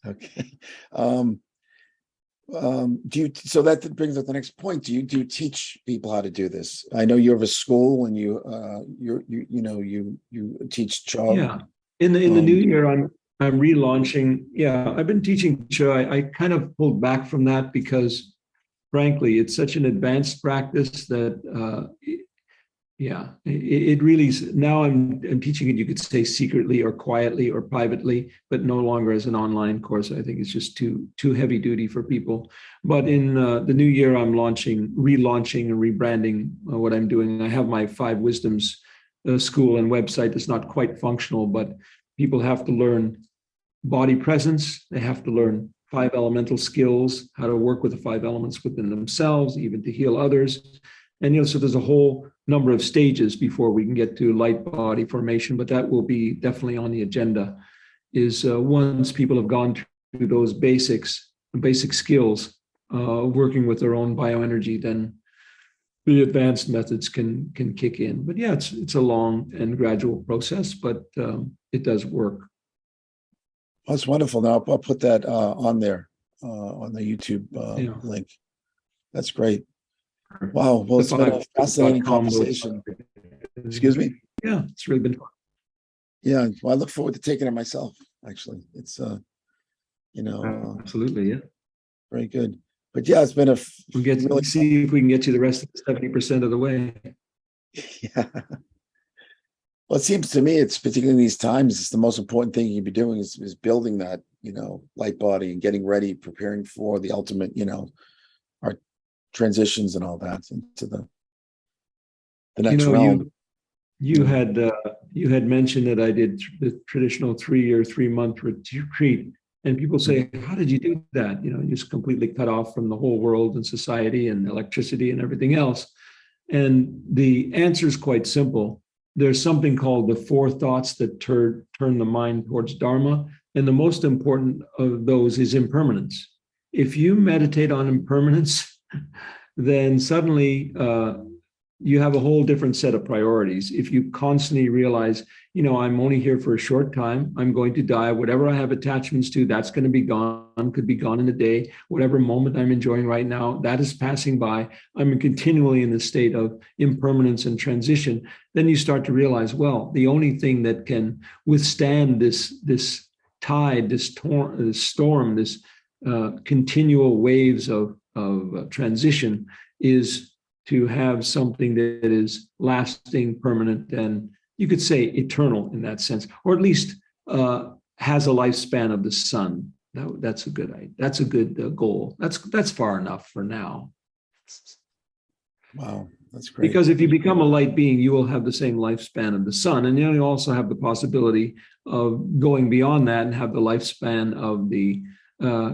Okay. So that brings up the next point. Do you teach people how to do this? I know you have a school, and you teach Chog. Yeah. In the new year, I'm relaunching. Yeah, I've been teaching Chog. I kind of pulled back from that because frankly, it's such an advanced practice that yeah, it really is. Now I'm teaching it, you could say secretly or quietly or privately, but no longer as an online course. I think it's just too heavy duty for people. But in the new year, I'm relaunching and rebranding what I'm doing. I have my 5 Wisdoms school and website that's not quite functional, but people have to learn body presence. They have to learn 5 elemental skills, how to work with the 5 elements within themselves, even to heal others. And, so there's a whole number of stages before we can get to light body formation, but that will be definitely on the agenda, is once people have gone through those basic skills, working with their own bioenergy, then the advanced methods can kick in. But yeah, it's a long and gradual process, but it does work. That's wonderful. Now I'll put that on there on the YouTube link. That's great. Wow. Well, it's been a fascinating conversation. Excuse me? Yeah, it's really been fun. Yeah. Well, I look forward to taking it myself, actually. It's, absolutely. Yeah. Very good. But yeah, it's been we'll get to see if we can get you the rest of the 70% of the way. Yeah. Well, it seems to me, it's particularly in these times, it's the most important thing you can be doing is building that, light body and getting ready, preparing for the ultimate, our transitions and all that into the next realm. You had mentioned that I did the traditional 3-month retreat, and people say, how did you do that? Just completely cut off from the whole world and society and electricity and everything else. And the answer is quite simple. There's something called the 4 thoughts that turn the mind towards Dharma. And the most important of those is impermanence. If you meditate on impermanence, then suddenly you have a whole different set of priorities. If you constantly realize, I'm only here for a short time, I'm going to die, whatever I have attachments to, that's going to be gone, could be gone in a day, whatever moment I'm enjoying right now, that is passing by, I'm continually in the state of impermanence and transition, then you start to realize, well, the only thing that can withstand this tide, this storm, this continual waves of transition is to have something that is lasting, permanent, and you could say eternal in that sense, or at least has a lifespan of the sun. That's a good goal. That's far enough for now. Wow, that's great. Because if you become a light being, you will have the same lifespan of the sun, and you also have the possibility of going beyond that and have the lifespan of the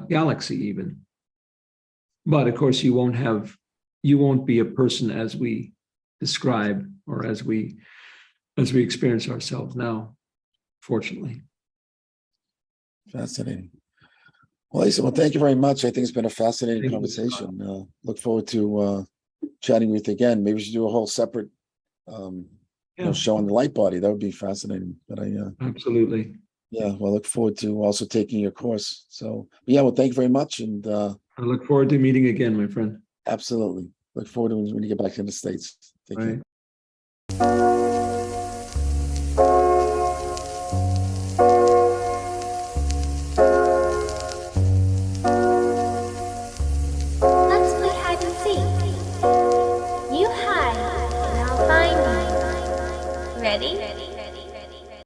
galaxy even. But of course, you won't be a person as we describe or as we experience ourselves now, fortunately. Fascinating. Well, Asa, thank you very much. I think it's been a fascinating conversation. Look forward to chatting with you again. Maybe we should do a whole separate show on the light body. That would be fascinating. But absolutely. Yeah, well, I look forward to also taking your course. So, yeah, well, thank you very much. And I look forward to meeting again, my friend. Absolutely. Look forward to when you get back to the States. Take care.